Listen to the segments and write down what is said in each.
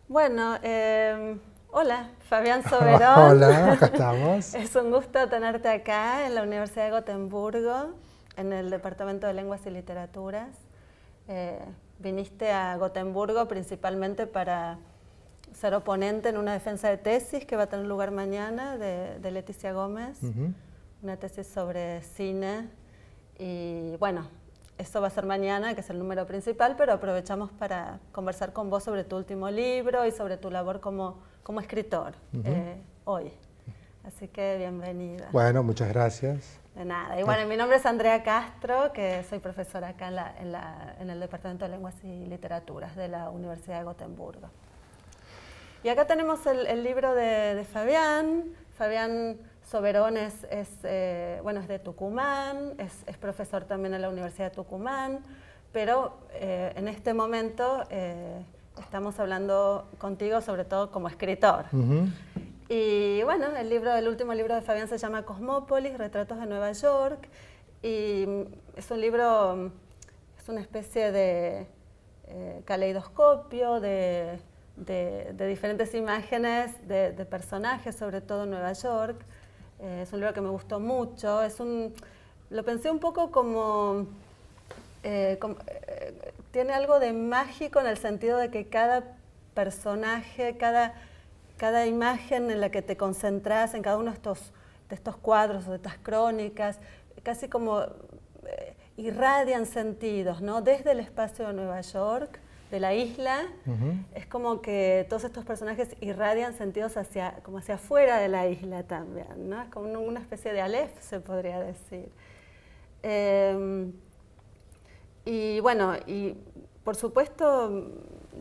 Bueno, hola, Fabián Soberón. Hola, acá estamos. Es un gusto tenerte acá en la Universidad de Gotemburgo, en el Departamento de Lenguas y Literaturas. Viniste a Gotemburgo principalmente para ser oponente en una defensa de tesis que va a tener lugar mañana de Leticia Gómez, una tesis sobre cine. Y bueno, eso va a ser mañana, que es el número principal, pero aprovechamos para conversar con vos sobre tu último libro y sobre tu labor como escritor hoy. Así que bienvenida. Bueno, muchas gracias. De nada. Y bueno, mi nombre es Andrea Castro, que soy profesora acá en el Departamento de Lenguas y Literaturas de la Universidad de Gotemburgo. Y acá tenemos el libro de Fabián. Fabián Soberón es de Tucumán, es profesor también en la Universidad de Tucumán, pero en este momento estamos hablando contigo sobre todo como escritor. Y bueno, el último libro de Fabián se llama Cosmópolis, Retratos de Nueva York, y es un libro, es una especie de caleidoscopio de diferentes imágenes de personajes, sobre todo en Nueva York. Es un libro que me gustó mucho. Lo pensé un poco como tiene algo de mágico en el sentido de que cada personaje, cada imagen en la que te concentras en cada uno de estos cuadros o de estas crónicas, casi como irradian sentidos, ¿no? Desde el espacio de Nueva York, de la isla, es como que todos estos personajes irradian sentidos como hacia afuera de la isla también, ¿no? Es como una especie de Aleph, se podría decir. Y bueno, y por supuesto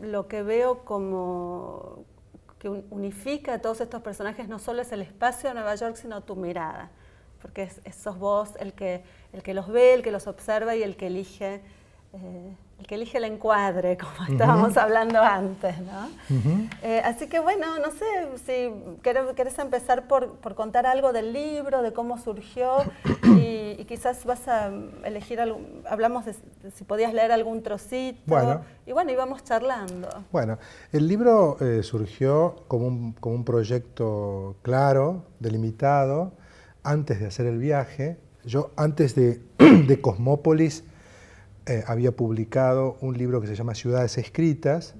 lo que veo como que unifica a todos estos personajes no solo es el espacio de Nueva York, sino tu mirada, porque sos vos el que los ve, el que los observa y el que elige el encuadre, como estábamos hablando antes, ¿no? Así que bueno, no sé si querés empezar por contar algo del libro, de cómo surgió, y quizás vas a elegir hablamos de si podías leer algún trocito, bueno, y bueno, íbamos charlando. Bueno, el libro surgió como un proyecto claro, delimitado, antes de hacer el viaje. Yo antes de Cosmópolis había publicado un libro que se llama Ciudades Escritas.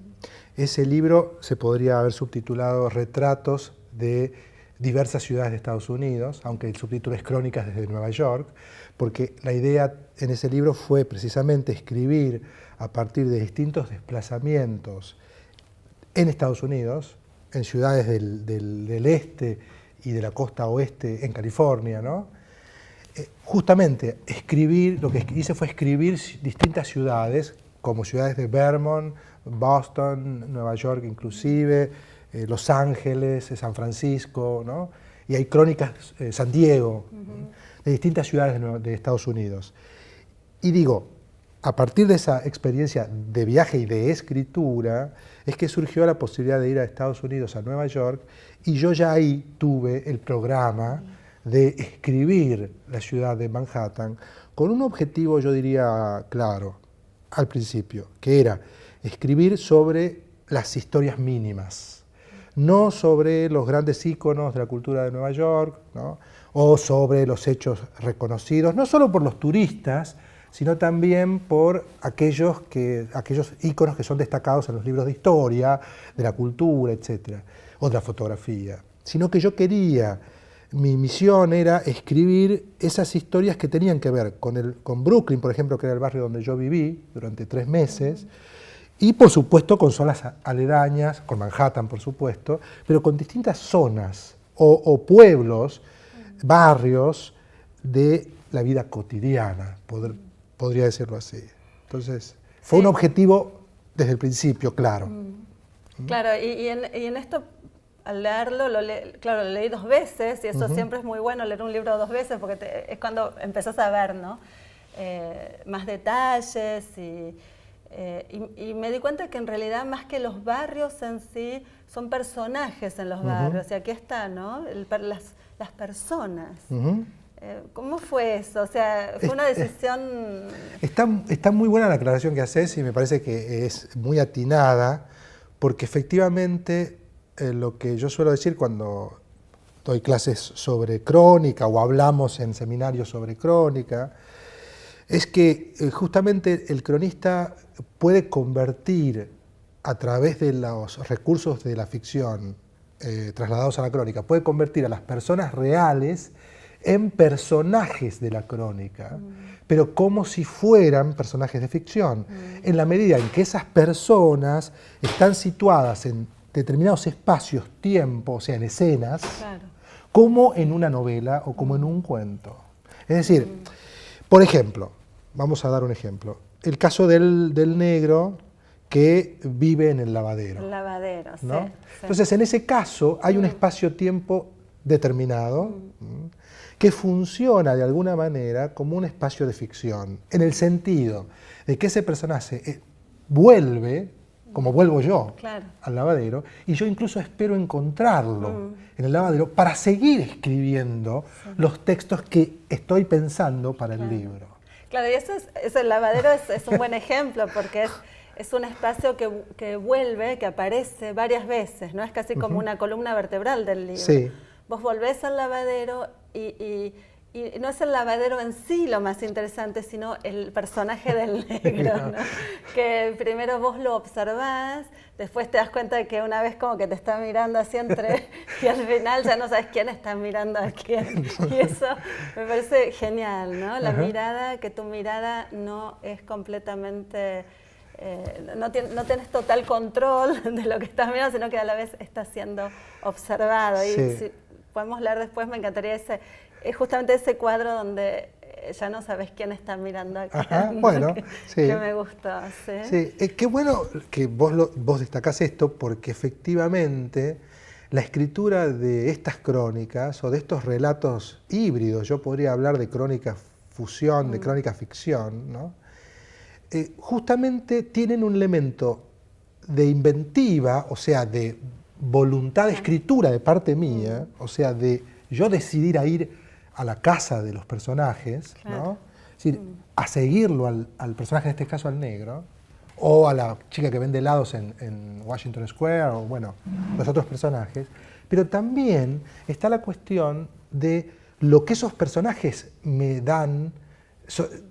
Ese libro se podría haber subtitulado Retratos de diversas ciudades de Estados Unidos, aunque el subtítulo es Crónicas desde Nueva York, porque la idea en ese libro fue precisamente escribir a partir de distintos desplazamientos en Estados Unidos, en ciudades del este y de la costa oeste en California, ¿no? Justamente lo que hice fue escribir distintas ciudades, como ciudades de Vermont, Boston, Nueva York inclusive, Los Ángeles, San Francisco, ¿no? Y hay crónicas, San Diego, de distintas ciudades de Estados Unidos. Y digo, a partir de esa experiencia de viaje y de escritura, es que surgió la posibilidad de ir a Estados Unidos, a Nueva York, y yo ya ahí tuve el programa de escribir la ciudad de Manhattan con un objetivo, yo diría, claro, al principio, que era escribir sobre las historias mínimas, no sobre los grandes íconos de la cultura de Nueva York, ¿no? O sobre los hechos reconocidos, no solo por los turistas, sino también por aquellos íconos que son destacados en los libros de historia, de la cultura, etc., o de la fotografía, sino que mi misión era escribir esas historias que tenían que ver con Brooklyn, por ejemplo, que era el barrio donde yo viví durante 3 meses, y por supuesto con zonas aledañas, con Manhattan por supuesto, pero con distintas zonas o pueblos, barrios de la vida cotidiana, podría decirlo así. Entonces, fue un objetivo desde el principio, claro. Claro, y en esto, al leerlo, lo leí 2 veces, y eso siempre es muy bueno, leer un libro 2 veces, porque es cuando empezás a ver, ¿no? Más detalles, y me di cuenta que en realidad más que los barrios en sí, son personajes en los barrios, y aquí está, ¿no? Las personas. ¿Cómo fue eso? O sea, ¿fue una decisión...? Está muy buena la aclaración que haces y me parece que es muy atinada, porque efectivamente lo que yo suelo decir cuando doy clases sobre crónica o hablamos en seminarios sobre crónica, es que justamente el cronista puede convertir a través de los recursos de la ficción trasladados a la crónica, puede convertir a las personas reales en personajes de la crónica, pero como si fueran personajes de ficción, en la medida en que esas personas están situadas en determinados espacios, tiempo, o sea, en escenas, claro, como en una novela o como en un cuento. Es decir, por ejemplo, vamos a dar un ejemplo, el caso del negro que vive en el lavadero. El lavadero, ¿no? sí. Entonces, en ese caso hay un espacio-tiempo determinado que funciona de alguna manera como un espacio de ficción, en el sentido de que ese personaje vuelve, como vuelvo yo, claro, al lavadero, y yo incluso espero encontrarlo en el lavadero para seguir escribiendo los textos que estoy pensando para el libro. Claro, y el lavadero es un buen ejemplo, porque es un espacio que vuelve, que aparece varias veces, ¿no? Es casi como una columna vertebral del libro. Sí. Vos volvés al lavadero y no es el lavadero en sí lo más interesante, sino el personaje del negro, ¿no? Que primero vos lo observás, después te das cuenta de que una vez como que te está mirando así y al final ya no sabes quién está mirando a quién. Y eso me parece genial, ¿no? La mirada, que tu mirada no es completamente... no tienes total control de lo que estás mirando, sino que a la vez estás siendo observado. Sí. Y si podemos hablar después, me encantaría justamente ese cuadro donde ya no sabes quién está mirando a quién. Ajá, bueno, sí. Que me gustó. Sí, sí. Qué bueno que vos destacás esto, porque efectivamente la escritura de estas crónicas o de estos relatos híbridos, yo podría hablar de crónica fusión, de crónica ficción, ¿no? Justamente tienen un elemento de inventiva, o sea, de voluntad de escritura de parte mía, o sea, de yo decidir a ir a la casa de los personajes, claro, ¿no? Es decir, a seguirlo al personaje, en este caso al negro, o a la chica que vende helados en Washington Square, o bueno, los otros personajes, pero también está la cuestión de lo que esos personajes me dan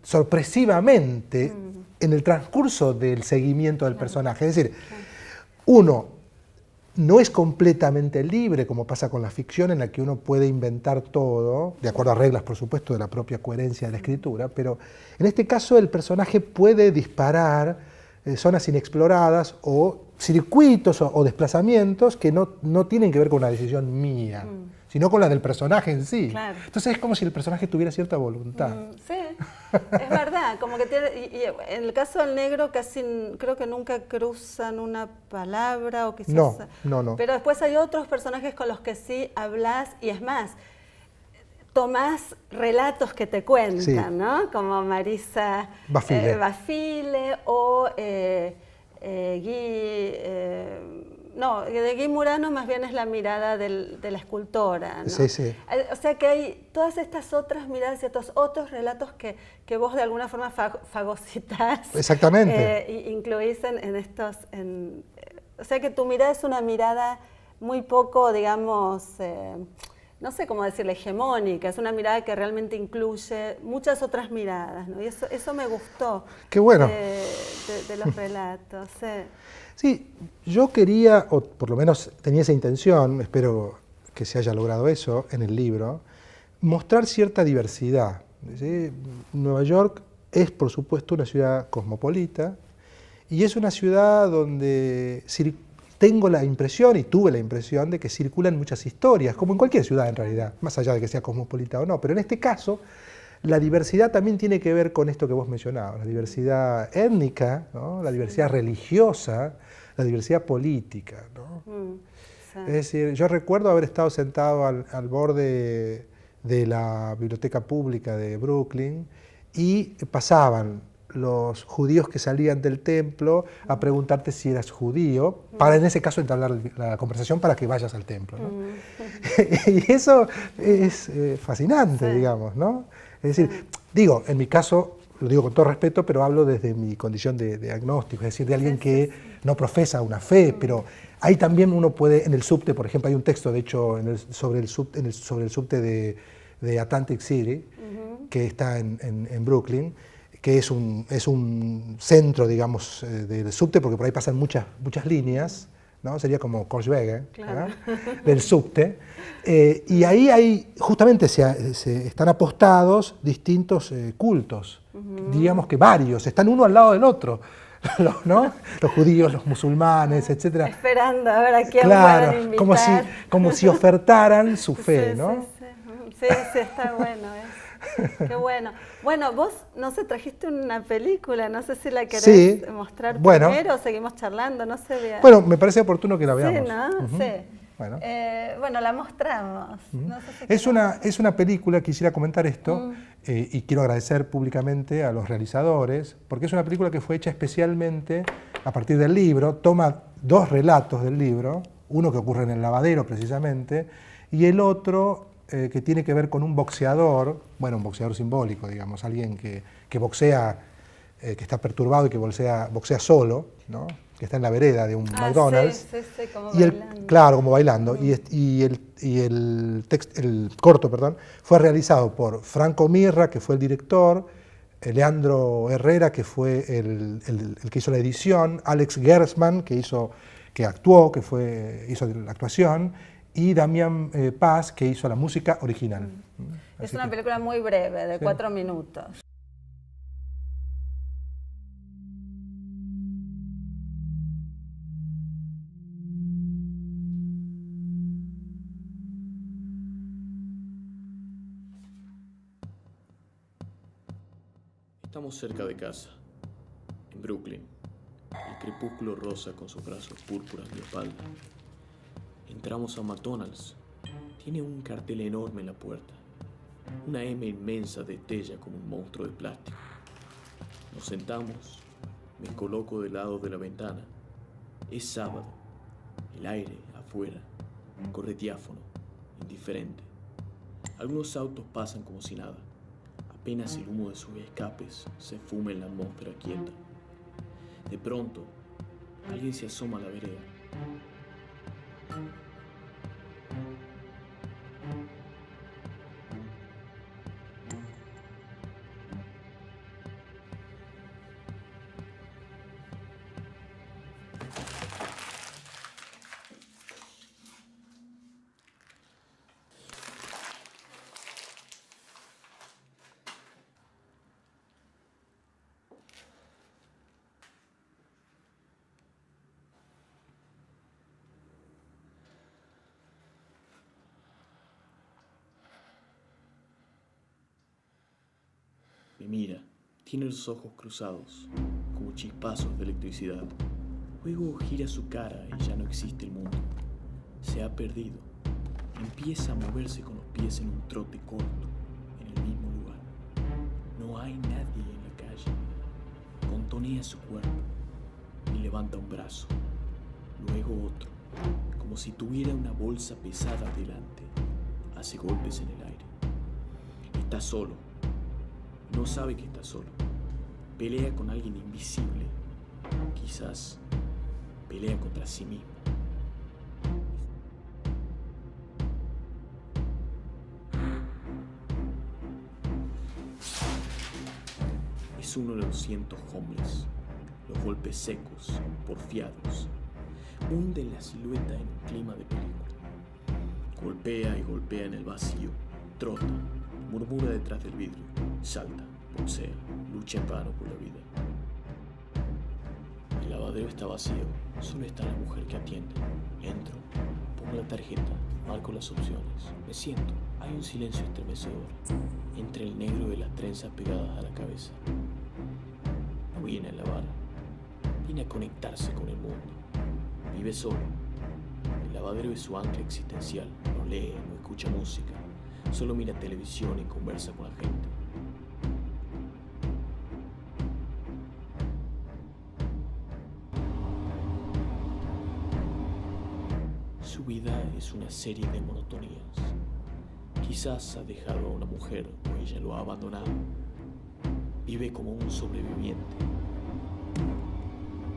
sorpresivamente en el transcurso del seguimiento del personaje. Es decir, uno no es completamente libre, como pasa con la ficción, en la que uno puede inventar todo, de acuerdo a reglas, por supuesto, de la propia coherencia de la escritura, pero en este caso el personaje puede disparar zonas inexploradas o circuitos o desplazamientos que no tienen que ver con una decisión mía, sino con la del personaje en sí. Claro. Entonces es como si el personaje tuviera cierta voluntad. Sí, es verdad, como que tiene, y en el caso del negro creo que nunca cruzan una palabra o quizás... No. Pero después hay otros personajes con los que sí hablas, y es más, tomás relatos que te cuentan, sí, ¿no? Como Marisa Bafile o de Guy Murano más bien es la mirada de la escultora, ¿no? Sí, sí. O sea que hay todas estas otras miradas y estos otros relatos que vos de alguna forma fagocitás. Exactamente. Incluís en estos... o sea que tu mirada es una mirada muy poco, digamos... no sé cómo decirle, hegemónica, es una mirada que realmente incluye muchas otras miradas, ¿no? Y eso me gustó. Qué bueno. De los relatos, sí. Sí, yo quería, o por lo menos tenía esa intención, espero que se haya logrado eso en el libro, mostrar cierta diversidad. ¿Sí? Nueva York es, por supuesto, una ciudad cosmopolita y es una ciudad donde tengo la impresión, y tuve la impresión, de que circulan muchas historias, como en cualquier ciudad en realidad, más allá de que sea cosmopolita o no, pero en este caso la diversidad también tiene que ver con esto que vos mencionabas, la diversidad étnica, ¿no? La diversidad religiosa, la diversidad política, ¿no? Sí. Es decir, yo recuerdo haber estado sentado al borde de la biblioteca pública de Brooklyn y pasaban los judíos que salían del templo a preguntarte si eras judío, para en ese caso entablar la conversación para que vayas al templo, ¿no? Y eso es fascinante, sí, digamos, ¿no? Es decir, digo, en mi caso lo digo con todo respeto, pero hablo desde mi condición de agnóstico, es decir, de alguien que no profesa una fe, pero ahí también uno puede, en el subte, por ejemplo, hay un texto, de hecho, sobre el subte de Atlantic City, que está en Brooklyn, que es un centro, digamos, del subte, porque por ahí pasan muchas líneas, ¿no? Sería como Korswege, claro, del subte. Y ahí justamente se están apostados distintos cultos, digamos que varios, están uno al lado del otro, ¿no? Los judíos, los musulmanes, etc. Esperando a ver a quién claro, puedan invitar. como si ofertaran su fe, sí, ¿no? Sí, está bueno eso. Qué bueno. Bueno, vos, no sé, trajiste una película, no sé si la querés mostrar primero o seguimos charlando, no sé bien. Bueno, me parece oportuno que la veamos. Sí, ¿no? Sí. Bueno. Bueno, la mostramos. No sé si es una película, quisiera comentar esto, y quiero agradecer públicamente a los realizadores, porque es una película que fue hecha especialmente a partir del libro, toma dos relatos del libro, uno que ocurre en el lavadero precisamente, y el otro que tiene que ver con un boxeador, bueno, un boxeador simbólico, digamos, alguien que boxea, que está perturbado y que boxea solo, ¿no? Que está en la vereda de un McDonald's. Sí, como bailando. Claro, como bailando. Y el corto, perdón, fue realizado por Franco Mirra, que fue el director, Leandro Herrera, que fue el que hizo la edición, Alex Gersman, que actuó, hizo la actuación, y Damián Paz, que hizo la música original. Es una película muy breve, de 4 minutos. Estamos cerca de casa, en Brooklyn. El crepúsculo rosa con sus brazos púrpuras en mi espalda. Entramos a McDonald's. Tiene un cartel enorme en la puerta. Una M inmensa destella como un monstruo de plástico. Nos sentamos. Me coloco del lado de la ventana. Es sábado. El aire afuera corre diáfano, indiferente. Algunos autos pasan como si nada. Apenas el humo de sus escapes se fuma en la atmósfera quieta. De pronto, alguien se asoma a la vereda. Me mira, tiene los ojos cruzados, como chispazos de electricidad. Luego gira su cara y ya no existe el mundo. Se ha perdido. Empieza a moverse con los pies en un trote corto, en el mismo lugar. No hay nadie en la calle. Contonea su cuerpo y levanta un brazo, luego otro, como si tuviera una bolsa pesada delante. Hace golpes en el aire. Está solo. No sabe que está solo. Pelea con alguien invisible. Quizás pelea contra sí mismo. Es uno de los cientos hombres. Los golpes secos, porfiados, hunden la silueta en un clima de película. Golpea y golpea en el vacío. Trota, murmura detrás del vidrio. Salta, boxea, lucha en vano por la vida. El lavadero está vacío, solo está la mujer que atiende. Entro, pongo la tarjeta, marco las opciones, me siento. Hay un silencio estremecedor entre el negro de las trenzas pegadas a la cabeza. No viene a lavar, viene a conectarse con el mundo. Vive solo. El lavadero es su ancla existencial. No lee, no escucha música, solo mira televisión y conversa con la gente. Su vida es una serie de monotonías. Quizás ha dejado a una mujer o ella lo ha abandonado. Vive como un sobreviviente.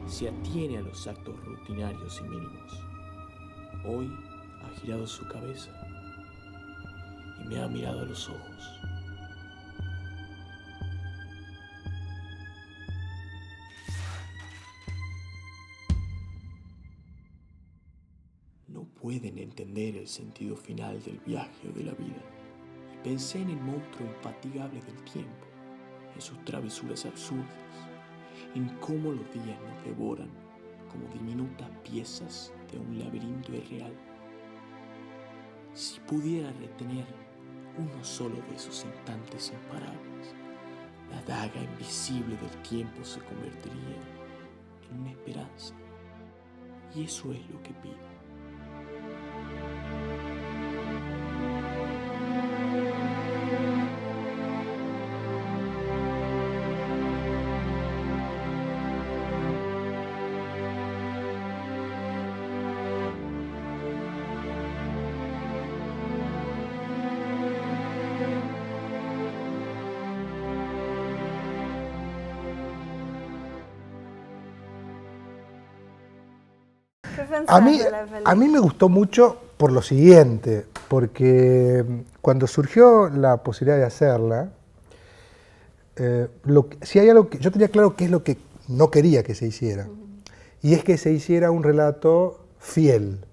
Se atiene a los actos rutinarios y mínimos. Hoy ha girado su cabeza y me ha mirado a los ojos. No pueden entender el sentido final del viaje o de la vida. Y pensé en el monstruo infatigable del tiempo, en sus travesuras absurdas, en cómo los días nos devoran como diminutas piezas de un laberinto irreal. Si pudiera retener uno solo de esos instantes imparables, la daga invisible del tiempo se convertiría en una esperanza. Y eso es lo que pido. ¿Qué pensás A mí, de la película? a mí me gustó mucho por lo siguiente, porque cuando surgió la posibilidad de hacerla, si hay algo que yo tenía claro qué es lo que no quería que se hiciera, y es que se hiciera un relato fiel,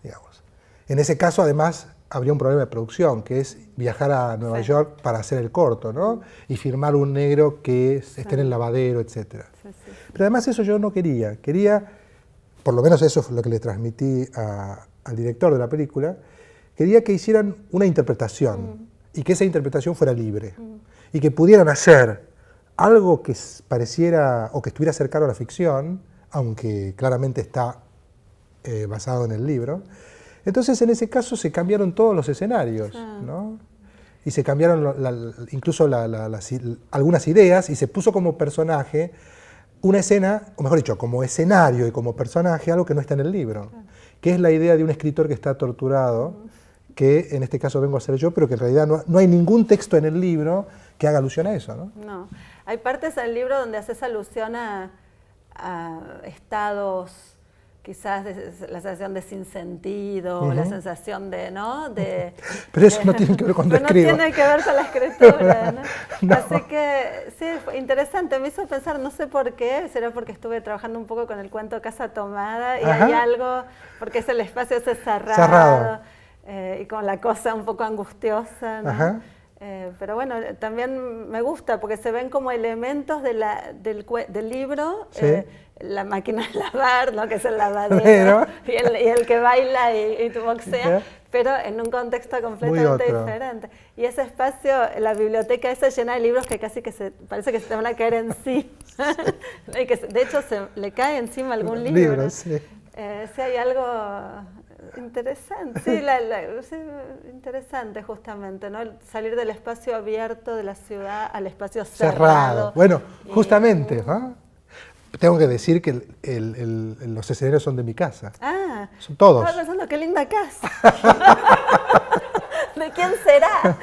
digamos. En ese caso, además, habría un problema de producción, que es viajar a Nueva York para hacer el corto, ¿no? Y firmar un negro que esté en el lavadero, etc. Pero además eso yo no quería. Quería, por lo menos eso fue lo que le transmití al director de la película, quería que hicieran una interpretación y que esa interpretación fuera libre y que pudieran hacer algo que pareciera o que estuviera cercano a la ficción, aunque claramente está basado en el libro. Entonces, en ese caso se cambiaron todos los escenarios, ¿no? Y se cambiaron incluso algunas ideas y se puso como personaje una escena, o mejor dicho, como escenario y como personaje, algo que no está en el libro, que es la idea de un escritor que está torturado, que en este caso vengo a ser yo, pero que en realidad no hay ningún texto en el libro que haga alusión a eso, ¿no? No, hay partes del libro donde haces alusión a estados, quizás de la sensación de sinsentido, la sensación de, ¿no? Pero eso no tiene que ver cuando escribo. No tiene que ver con la escritura, ¿no? No. Así que, sí, fue interesante, me hizo pensar, no sé por qué, será porque estuve trabajando un poco con el cuento Casa Tomada, y hay algo, porque es el espacio ese cerrado. Y con la cosa un poco angustiosa, ¿no? Pero bueno, también me gusta porque se ven como elementos del libro, la máquina de lavar, ¿no? Que es el lavadero, y el que baila y boxea, pero en un contexto completamente diferente. Y ese espacio, la biblioteca esa llena de libros que casi que parece que se te van a caer encima, y que de hecho se le cae encima algún libro. Sí, hay algo interesante, sí, interesante justamente, ¿no? Salir del espacio abierto de la ciudad al espacio cerrado. Bueno, justamente, ¿no? Tengo que decir que los escenarios son de mi casa. Son todos. Estaba pensando, qué linda casa. ¿De quién será?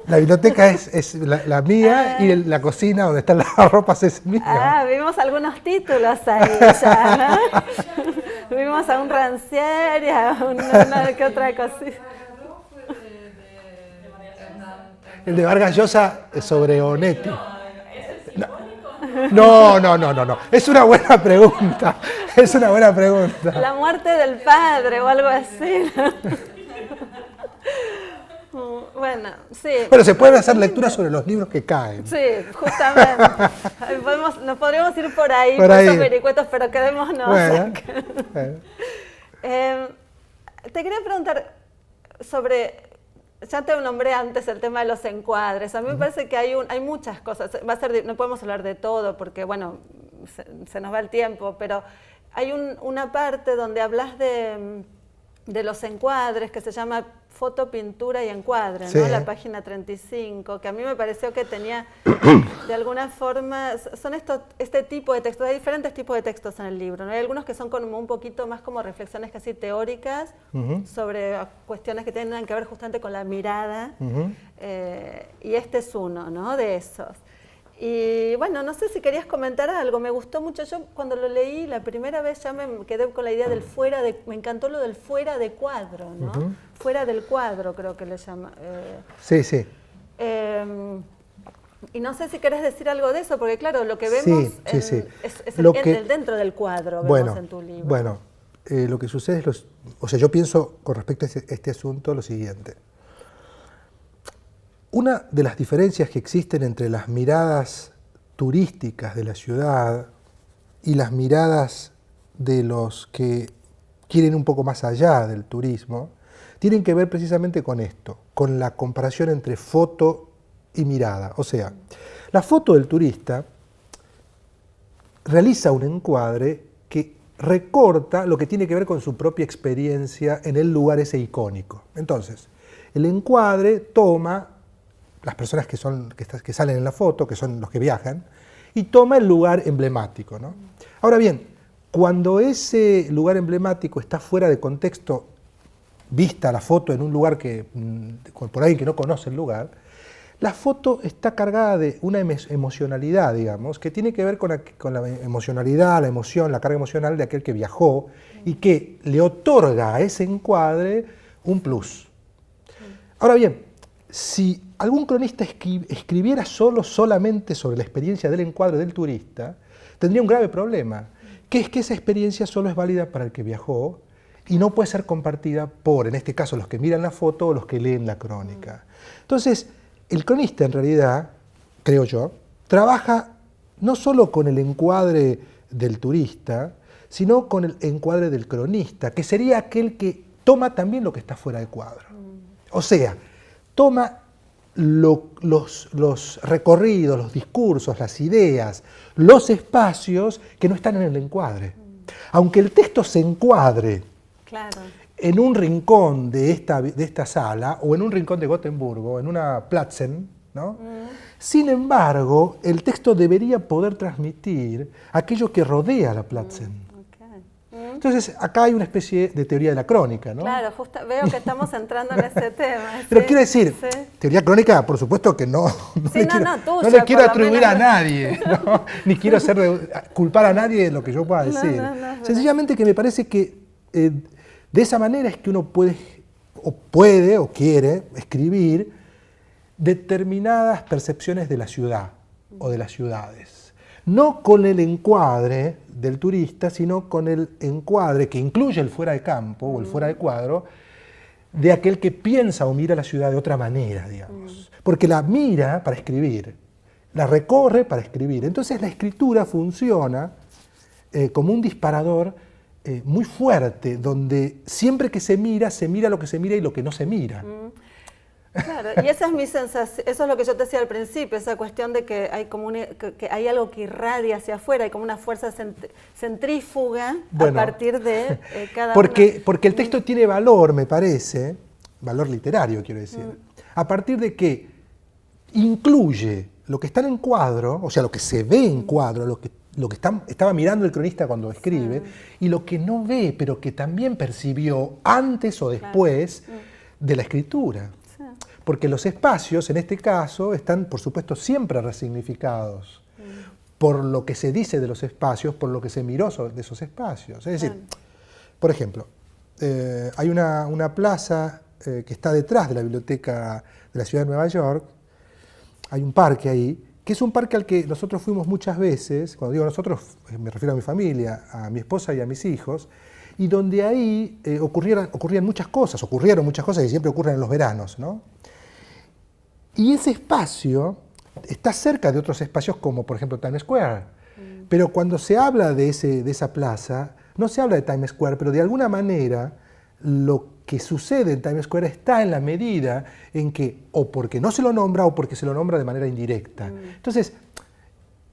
La biblioteca es la mía y la cocina donde están las ropas es mía. Vimos algunos títulos ahí ya, ¿no? Vimos a un Rancière y a una que otra cosita. El de Vargas Llosa sobre Onetti. No. Es una buena pregunta. Es una buena pregunta. La muerte del padre o algo así, ¿no? Bueno, sí. Bueno, se pueden hacer lecturas sobre los libros que caen. Sí, justamente. Nos podríamos ir por ahí, por esos vericuetos, pero quedémonos. Bueno. Te quería preguntar sobre, ya te nombré antes el tema de los encuadres. A mí me parece que hay muchas cosas. No podemos hablar de todo porque, bueno, se nos va el tiempo, pero hay una parte donde hablas de los encuadres que se llama Foto, Pintura y Encuadre, ¿no? La página 35, que a mí me pareció que tenía, de alguna forma, son este tipo de textos, hay diferentes tipos de textos en el libro, ¿no? Hay algunos que son como un poquito más como reflexiones casi teóricas sobre cuestiones que tienen que ver justamente con la mirada, y este es uno, ¿no? De esos. Y bueno, no sé si querías comentar algo, me gustó mucho, yo cuando lo leí la primera vez ya me quedé con la idea del me encantó lo del fuera de cuadro, ¿no? Fuera del cuadro creo que le llama. Sí, sí. Y no sé si querés decir algo de eso, porque claro, lo que vemos es el dentro del cuadro, vemos en tu libro. Bueno, lo que sucede es, o sea, yo pienso con respecto a este asunto lo siguiente. Una de las diferencias que existen entre las miradas turísticas de la ciudad y las miradas de los que quieren un poco más allá del turismo, tienen que ver precisamente con esto, con la comparación entre foto y mirada. O sea, la foto del turista realiza un encuadre que recorta lo que tiene que ver con su propia experiencia en el lugar ese icónico. Entonces, el encuadre toma las personas que salen en la foto, que son los que viajan, y toma el lugar emblemático, ¿no? Ahora bien, cuando ese lugar emblemático está fuera de contexto, vista la foto en un lugar por alguien que no conoce el lugar, la foto está cargada de una emocionalidad, digamos, que tiene que ver con la emocionalidad, la emoción, la carga emocional de aquel que viajó y que le otorga a ese encuadre un plus. Ahora bien, si algún cronista escribiera solamente sobre la experiencia del encuadre del turista, tendría un grave problema, que es que esa experiencia solo es válida para el que viajó y no puede ser compartida por, en este caso, los que miran la foto o los que leen la crónica. Entonces, el cronista, en realidad, creo yo, trabaja no solo con el encuadre del turista, sino con el encuadre del cronista, que sería aquel que toma también lo que está fuera de cuadro. O sea, toma los recorridos, los discursos, las ideas, los espacios que no están en el encuadre. Aunque el texto se encuadre en un rincón de esta sala o en un rincón de Gotemburgo, en una Platzen, ¿no? Sin embargo, el texto debería poder transmitir aquello que rodea la Platzen. Entonces, acá hay una especie de teoría de la crónica, ¿no? Claro, justo veo que estamos entrando en ese tema. Pero quiero decir, teoría crónica, por supuesto que no le quiero atribuir a nadie, ¿no? Ni quiero culpar a nadie de lo que yo pueda decir. Sencillamente que me parece que de esa manera es que uno puede o quiere escribir determinadas percepciones de la ciudad o de las ciudades. No con el encuadre del turista, sino con el encuadre que incluye el fuera de campo o el fuera de cuadro de aquel que piensa o mira la ciudad de otra manera, digamos. Porque la mira para escribir, la recorre para escribir. Entonces la escritura funciona como un disparador muy fuerte, donde siempre que se mira lo que se mira y lo que no se mira. Claro, y esa es mi sensación, eso es lo que yo te decía al principio, esa cuestión de que hay como que hay algo que irradia hacia afuera, hay como una fuerza centrífuga a partir de cada porque el texto tiene valor, me parece, valor literario quiero decir, a partir de que incluye lo que está en cuadro, o sea, lo que se ve en cuadro, lo que estaba mirando el cronista cuando escribe, y lo que no ve, pero que también percibió antes o después de la escritura. Porque los espacios, en este caso, están, por supuesto, siempre resignificados por lo que se dice de los espacios, por lo que se miró de esos espacios. Es decir, por ejemplo, hay una plaza que está detrás de la biblioteca de la ciudad de Nueva York, hay un parque ahí, que es un parque al que nosotros fuimos muchas veces, cuando digo nosotros, me refiero a mi familia, a mi esposa y a mis hijos, y donde ahí ocurrieron muchas cosas que siempre ocurren en los veranos, ¿no? Y ese espacio está cerca de otros espacios como, por ejemplo, Times Square. Pero cuando se habla de esa plaza, no se habla de Times Square, pero de alguna manera lo que sucede en Times Square está en la medida en que, o porque no se lo nombra, o porque se lo nombra de manera indirecta. Entonces,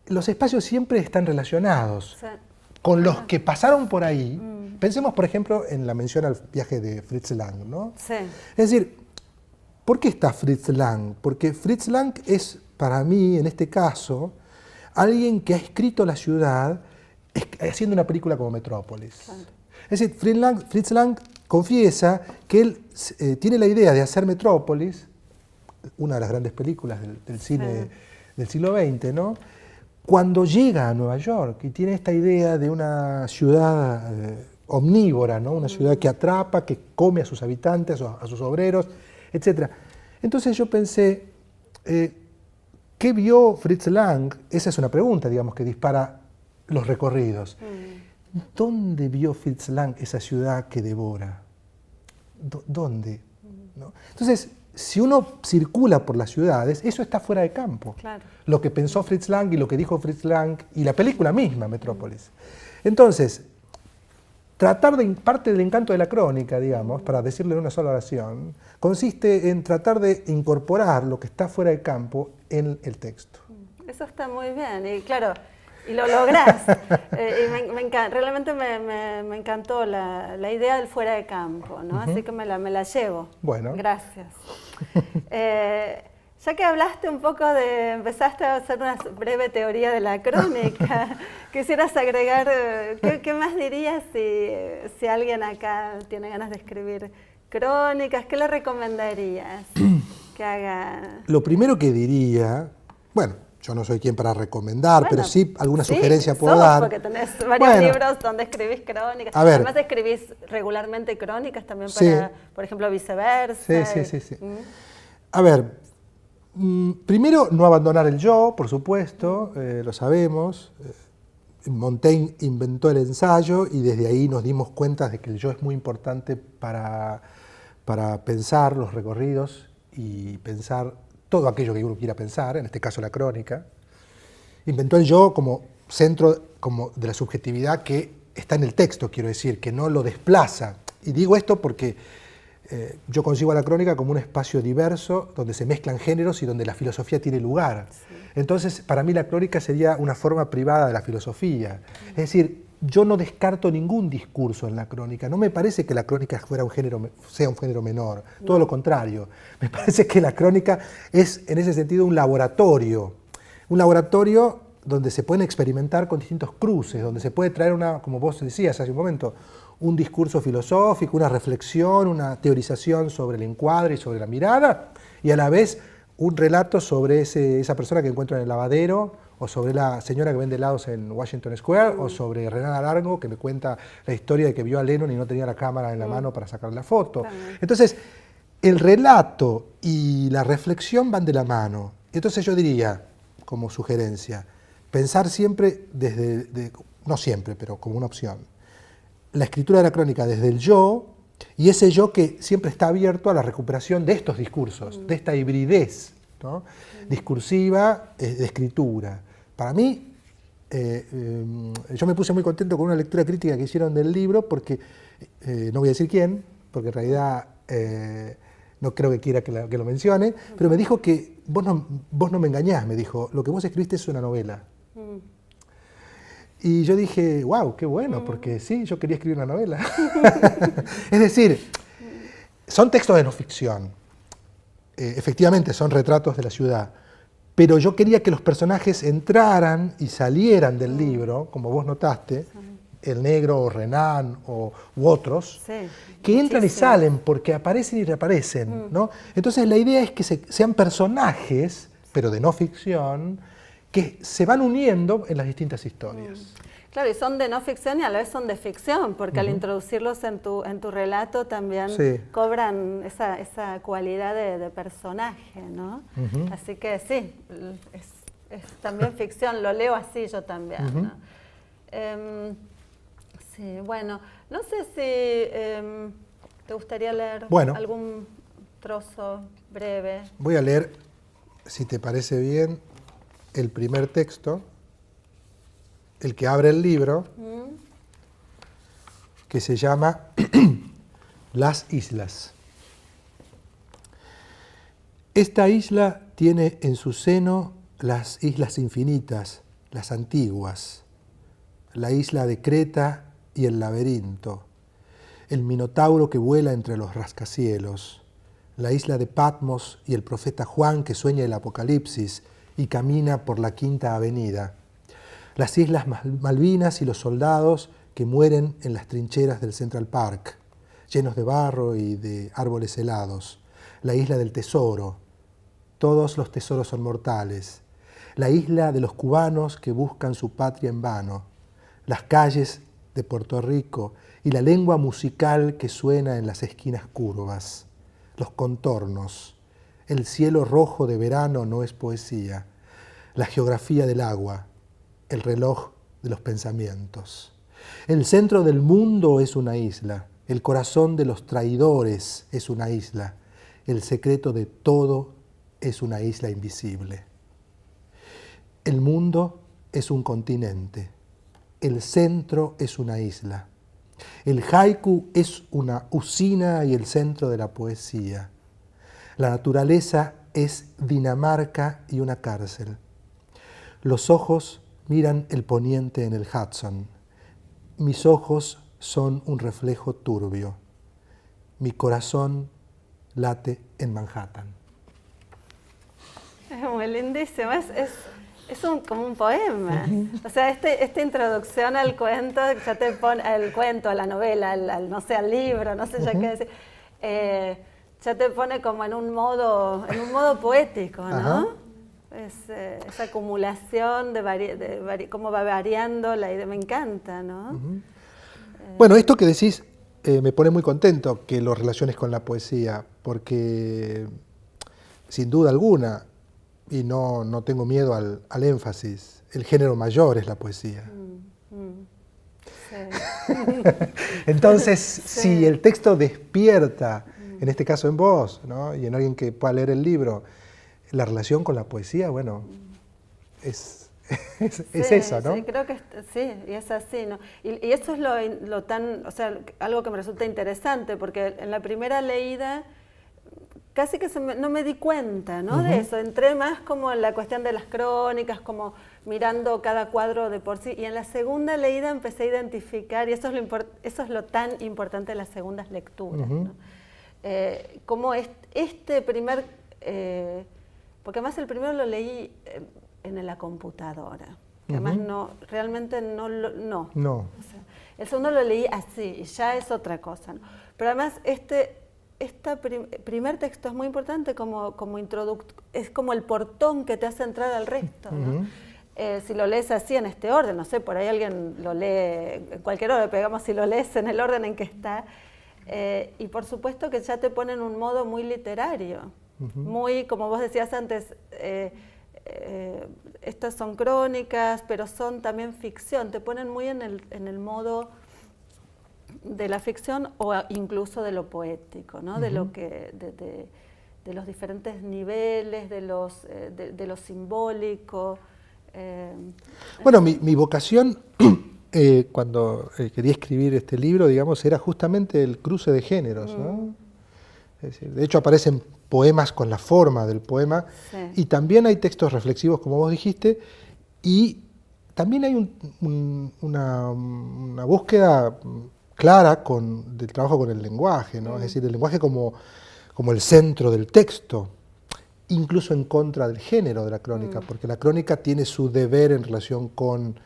los espacios siempre están relacionados con los que pasaron por ahí. Pensemos, por ejemplo, en la mención al viaje de Fritz Lang, ¿no? Es decir, ¿por qué está Fritz Lang? Porque Fritz Lang es, para mí, en este caso, alguien que ha escrito la ciudad haciendo una película como Metrópolis. Es decir, Fritz Lang confiesa que él tiene la idea de hacer Metrópolis, una de las grandes películas del cine del siglo XX, ¿no? Cuando llega a Nueva York y tiene esta idea de una ciudad omnívora, ¿no? Una ciudad que atrapa, que come a sus habitantes, a sus obreros, etc. Entonces yo pensé, ¿qué vio Fritz Lang? Esa es una pregunta, digamos, que dispara los recorridos. ¿Dónde vio Fritz Lang esa ciudad que devora? ¿Dónde? ¿No? Entonces, si uno circula por las ciudades, eso está fuera de campo. Claro. Lo que pensó Fritz Lang y lo que dijo Fritz Lang y la película misma, Metrópolis. Entonces, parte del encanto de la crónica, digamos, para decirlo en una sola oración, consiste en tratar de incorporar lo que está fuera de campo en el texto. Eso está muy bien, y claro, y lo lográs. Y realmente me encantó la idea del fuera de campo, ¿no? Así que me la llevo. Bueno. Gracias. Ya que hablaste un poco empezaste a hacer una breve teoría de la crónica, quisieras agregar, ¿qué más dirías si alguien acá tiene ganas de escribir crónicas? ¿Qué le recomendarías que haga? Lo primero que diría, bueno, yo no soy quien para recomendar, pero sí alguna sugerencia puedo dar. Porque tenés varios libros donde escribís crónicas. A ver. Además escribís regularmente crónicas también para, por ejemplo, Viceversa. Sí. A ver, primero no abandonar el yo, por supuesto, lo sabemos. Montaigne inventó el ensayo y desde ahí nos dimos cuenta de que el yo es muy importante para pensar los recorridos y pensar todo aquello que uno quiera pensar, en este caso la crónica. Inventó el yo como centro de la subjetividad que está en el texto, quiero decir, que no lo desplaza. Y digo esto porque yo concibo a la crónica como un espacio diverso, donde se mezclan géneros y donde la filosofía tiene lugar. Sí. Entonces, para mí la crónica sería una forma privada de la filosofía. Es decir, yo no descarto ningún discurso en la crónica. No me parece que la crónica sea un género menor. Todo lo contrario. Me parece que la crónica es, en ese sentido, un laboratorio. Un laboratorio donde se pueden experimentar con distintos cruces, donde se puede traer como vos decías hace un momento, un discurso filosófico, una reflexión, una teorización sobre el encuadre y sobre la mirada, y a la vez un relato sobre esa persona que encuentro en el lavadero, o sobre la señora que vende helados en Washington Square, o sobre Renan Arango, que me cuenta la historia de que vio a Lennon y no tenía la cámara en la mano para sacar la foto. Entonces, el relato y la reflexión van de la mano. Entonces yo diría, como sugerencia, pensar siempre no siempre, pero como una opción, la escritura de la crónica desde el yo, y ese yo que siempre está abierto a la recuperación de estos discursos, de esta hibridez, ¿no? Discursiva de escritura. Para mí, yo me puse muy contento con una lectura crítica que hicieron del libro, porque, no voy a decir quién, porque en realidad no creo que quiera que lo mencione, pero me dijo que vos no me engañás, me dijo, lo que vos escribiste es una novela. Y yo dije, wow, qué bueno, porque sí, yo quería escribir una novela. Es decir, son textos de no ficción. Efectivamente, son retratos de la ciudad. Pero yo quería que los personajes entraran y salieran del libro, como vos notaste, el negro o Renan u otros, que entran y salen porque aparecen y reaparecen, ¿no? Entonces la idea es que sean personajes, pero de no ficción, que se van uniendo en las distintas historias. Claro, y son de no ficción y a la vez son de ficción, porque al introducirlos en tu relato también cobran esa cualidad de personaje, ¿no? Así que sí, es también ficción, lo leo así yo también, ¿no? Sí, bueno, no sé si te gustaría leer algún trozo breve. Voy a leer, si te parece bien, el primer texto, el que abre el libro, que se llama Las Islas. Esta isla tiene en su seno las islas infinitas, las antiguas, la isla de Creta y el laberinto, el minotauro que vuela entre los rascacielos, la isla de Patmos y el profeta Juan que sueña el Apocalipsis y camina por la Quinta Avenida, las islas Malvinas y los soldados que mueren en las trincheras del Central Park, llenos de barro y de árboles helados, la isla del tesoro, todos los tesoros son mortales, la isla de los cubanos que buscan su patria en vano, las calles de Puerto Rico y la lengua musical que suena en las esquinas curvas, los contornos, el cielo rojo de verano no es poesía, la geografía del agua, el reloj de los pensamientos. El centro del mundo es una isla, el corazón de los traidores es una isla, el secreto de todo es una isla invisible. El mundo es un continente, el centro es una isla. El haiku es una usina y el centro de la poesía. La naturaleza es Dinamarca y una cárcel. Los ojos miran el poniente en el Hudson. Mis ojos son un reflejo turbio. Mi corazón late en Manhattan. Es muy lindísimo, es como un poema. O sea, esta introducción al cuento, ya te pone, al cuento, a la novela, no sé, al libro, no sé ya qué decir, ya te pone como en un modo poético, ¿no? Esa acumulación de cómo va variando la idea, me encanta, ¿no? Bueno, esto que decís me pone muy contento que lo relaciones con la poesía, porque sin duda alguna, y no tengo miedo al énfasis, el género mayor es la poesía. Sí. Entonces, Sí. si el texto despierta, en este caso en vos, ¿no? Y en alguien que pueda leer el libro, la relación con la poesía, bueno, es eso, ¿no? Sí, creo que sí, y es así, ¿no? Y eso es lo tan, o sea, algo que me resulta interesante, porque en la primera leída casi que no me di cuenta, ¿no? De eso, entré más como en la cuestión de las crónicas, como mirando cada cuadro de por sí, y en la segunda leída empecé a identificar, y eso es lo tan importante de las segundas lecturas, ¿no? Como este primer, porque además el primero lo leí en la computadora, que además realmente no. O sea, el segundo lo leí así, y ya es otra cosa, ¿no? Pero además este primer texto es muy importante es como el portón que te hace entrar al resto, ¿no? Si lo lees así en este orden, no sé, por ahí alguien lo lee en cualquier orden, pero digamos si lo lees en el orden en que está, y por supuesto que ya te pone en un modo muy literario, muy, como vos decías antes, estas son crónicas, pero son también ficción, te ponen muy en el modo de la ficción o incluso de lo poético, ¿no? De lo que de los diferentes niveles, de lo simbólico. Bueno, mi vocación cuando quería escribir este libro, digamos, era justamente el cruce de géneros, ¿no? Es decir, de hecho aparecen poemas con la forma del poema, y también hay textos reflexivos, como vos dijiste, y también hay una búsqueda clara del trabajo con el lenguaje, ¿no? Es decir, el lenguaje como el centro del texto, incluso en contra del género de la crónica, porque la crónica tiene su deber en relación con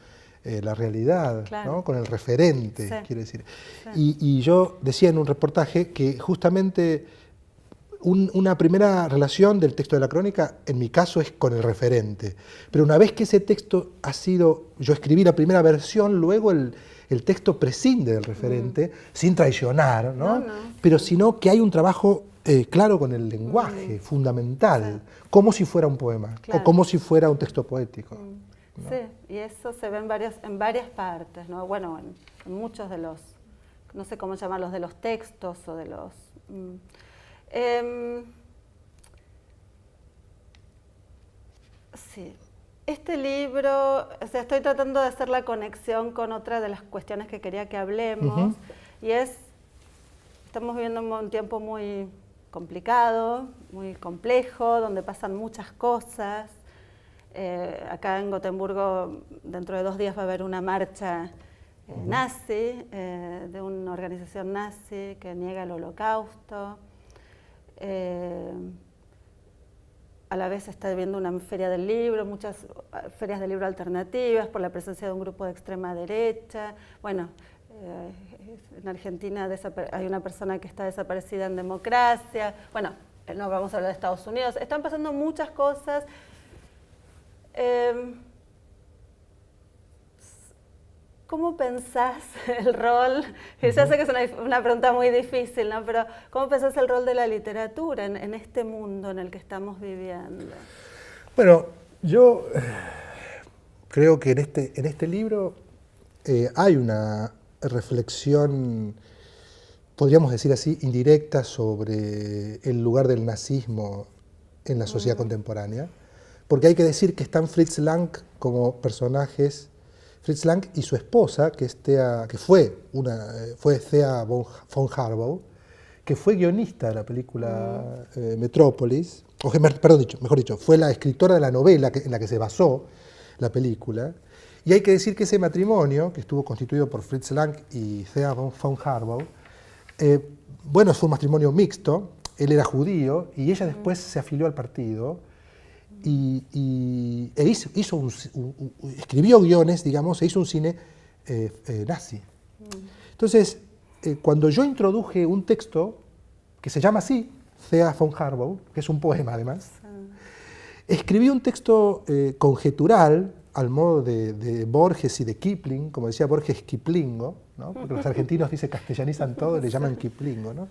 la realidad, claro, ¿no? Con el referente, quiere decir. Sí. Y yo decía en un reportaje que justamente una primera relación del texto de la crónica, en mi caso, es con el referente. Pero una vez que ese texto yo escribí la primera versión, luego el texto prescinde del referente, sin traicionar, ¿no? Pero sino que hay un trabajo claro con el lenguaje, fundamental, como si fuera un poema, o como si fuera un texto poético. ¿No? Sí, y eso se ve en varias partes, ¿no? Bueno, en muchos de los, no sé cómo llamarlos, de los textos o de los... sí, este libro, o sea, estoy tratando de hacer la conexión con otra de las cuestiones que quería que hablemos, y estamos viviendo un tiempo muy complicado, muy complejo, donde pasan muchas cosas. Acá en Gotemburgo, dentro de 2 días va a haber una marcha nazi, de una organización nazi que niega el holocausto. A la vez está habiendo una feria del libro, muchas ferias del libro alternativas por la presencia de un grupo de extrema derecha. Bueno, en Argentina hay una persona que está desaparecida en democracia. Bueno, no vamos a hablar de Estados Unidos. Están pasando muchas cosas ¿Cómo pensás el rol? Ya sé que es una pregunta muy difícil, ¿no? Pero ¿cómo pensás el rol de la literatura en este mundo en el que estamos viviendo? Bueno, yo creo que en este libro hay una reflexión, podríamos decir así, indirecta sobre el lugar del nazismo en la sociedad contemporánea, porque hay que decir que están Fritz Lang como personajes, Fritz Lang y su esposa, que fue Thea von Harbou, que fue guionista de la película Metrópolis, mejor dicho, fue la escritora de la novela en la que se basó la película. Y hay que decir que ese matrimonio, que estuvo constituido por Fritz Lang y Thea von Harbou, bueno, fue un matrimonio mixto. Él era judío y ella después se afilió al partido y escribió guiones, digamos, e hizo un cine nazi. Entonces, cuando yo introduje un texto que se llama así, Thea von Harbou, que es un poema además, escribí un texto conjetural al modo de Borges y de Kipling, como decía Borges, Kiplingo, ¿no? Porque los argentinos castellanizan todo y le llaman Kiplingo, ¿no?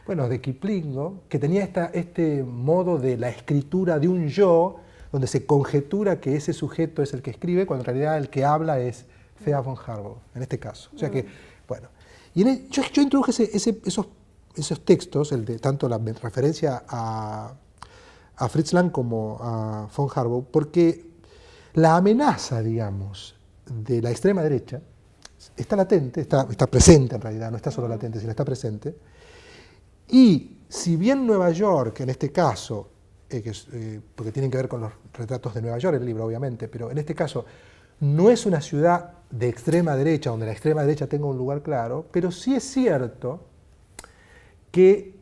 Bueno, de Kiplingo, que tenía este modo de la escritura de un yo, donde se conjetura que ese sujeto es el que escribe, cuando en realidad el que habla es Thea von Harbou, en este caso. O sea que, bueno, y yo introduje esos textos, tanto la referencia a Fritz Lang como a von Harbou, porque la amenaza, digamos, de la extrema derecha está latente, está presente en realidad, no está solo latente, sino está presente. Y si bien Nueva York, en este caso, porque tienen que ver con los retratos de Nueva York el libro, obviamente, pero en este caso no es una ciudad de extrema derecha, donde la extrema derecha tenga un lugar claro, pero sí es cierto que,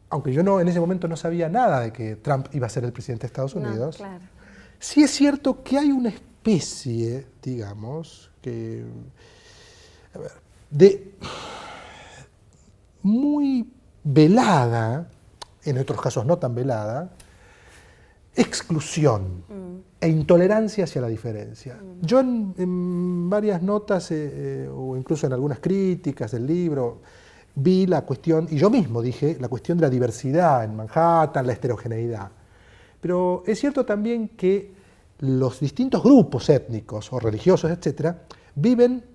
aunque yo en ese momento no sabía nada de que Trump iba a ser el presidente de Estados Unidos, claro. Sí es cierto que hay una especie, digamos, de muy velada, en otros casos no tan velada, exclusión e intolerancia hacia la diferencia. Yo en varias notas, o incluso en algunas críticas del libro, vi la cuestión, y yo mismo dije, la cuestión de la diversidad en Manhattan, la heterogeneidad. Pero es cierto también que los distintos grupos étnicos o religiosos, etcétera, viven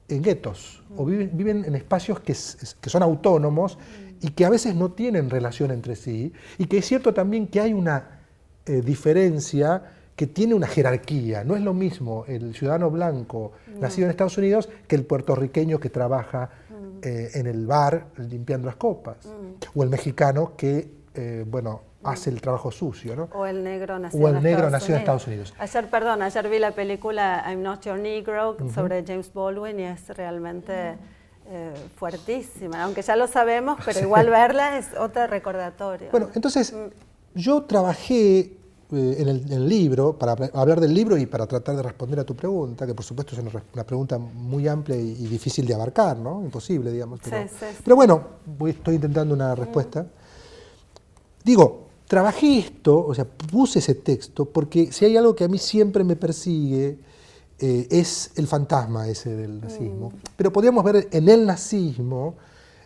en guetos o viven en espacios que son autónomos y que a veces no tienen relación entre sí, y que es cierto también que hay una diferencia que tiene una jerarquía. No es lo mismo el ciudadano blanco nacido en Estados Unidos que el puertorriqueño que trabaja en el bar limpiando las copas, o el mexicano que, hace el trabajo sucio, ¿no? O el negro nacido en Estados Unidos. Ayer vi la película I'm Not Your Negro sobre James Baldwin y es realmente fuertísima, aunque ya lo sabemos, pero igual verla es otro recordatorio. Bueno, entonces yo trabajé en el libro, para hablar del libro y para tratar de responder a tu pregunta, que por supuesto es una pregunta muy amplia y difícil de abarcar, ¿no? Imposible, digamos. Pero bueno, estoy intentando una respuesta. Digo, trabajé esto, o sea, puse ese texto, porque si hay algo que a mí siempre me persigue, es el fantasma ese del nazismo. Pero podríamos ver en el nazismo,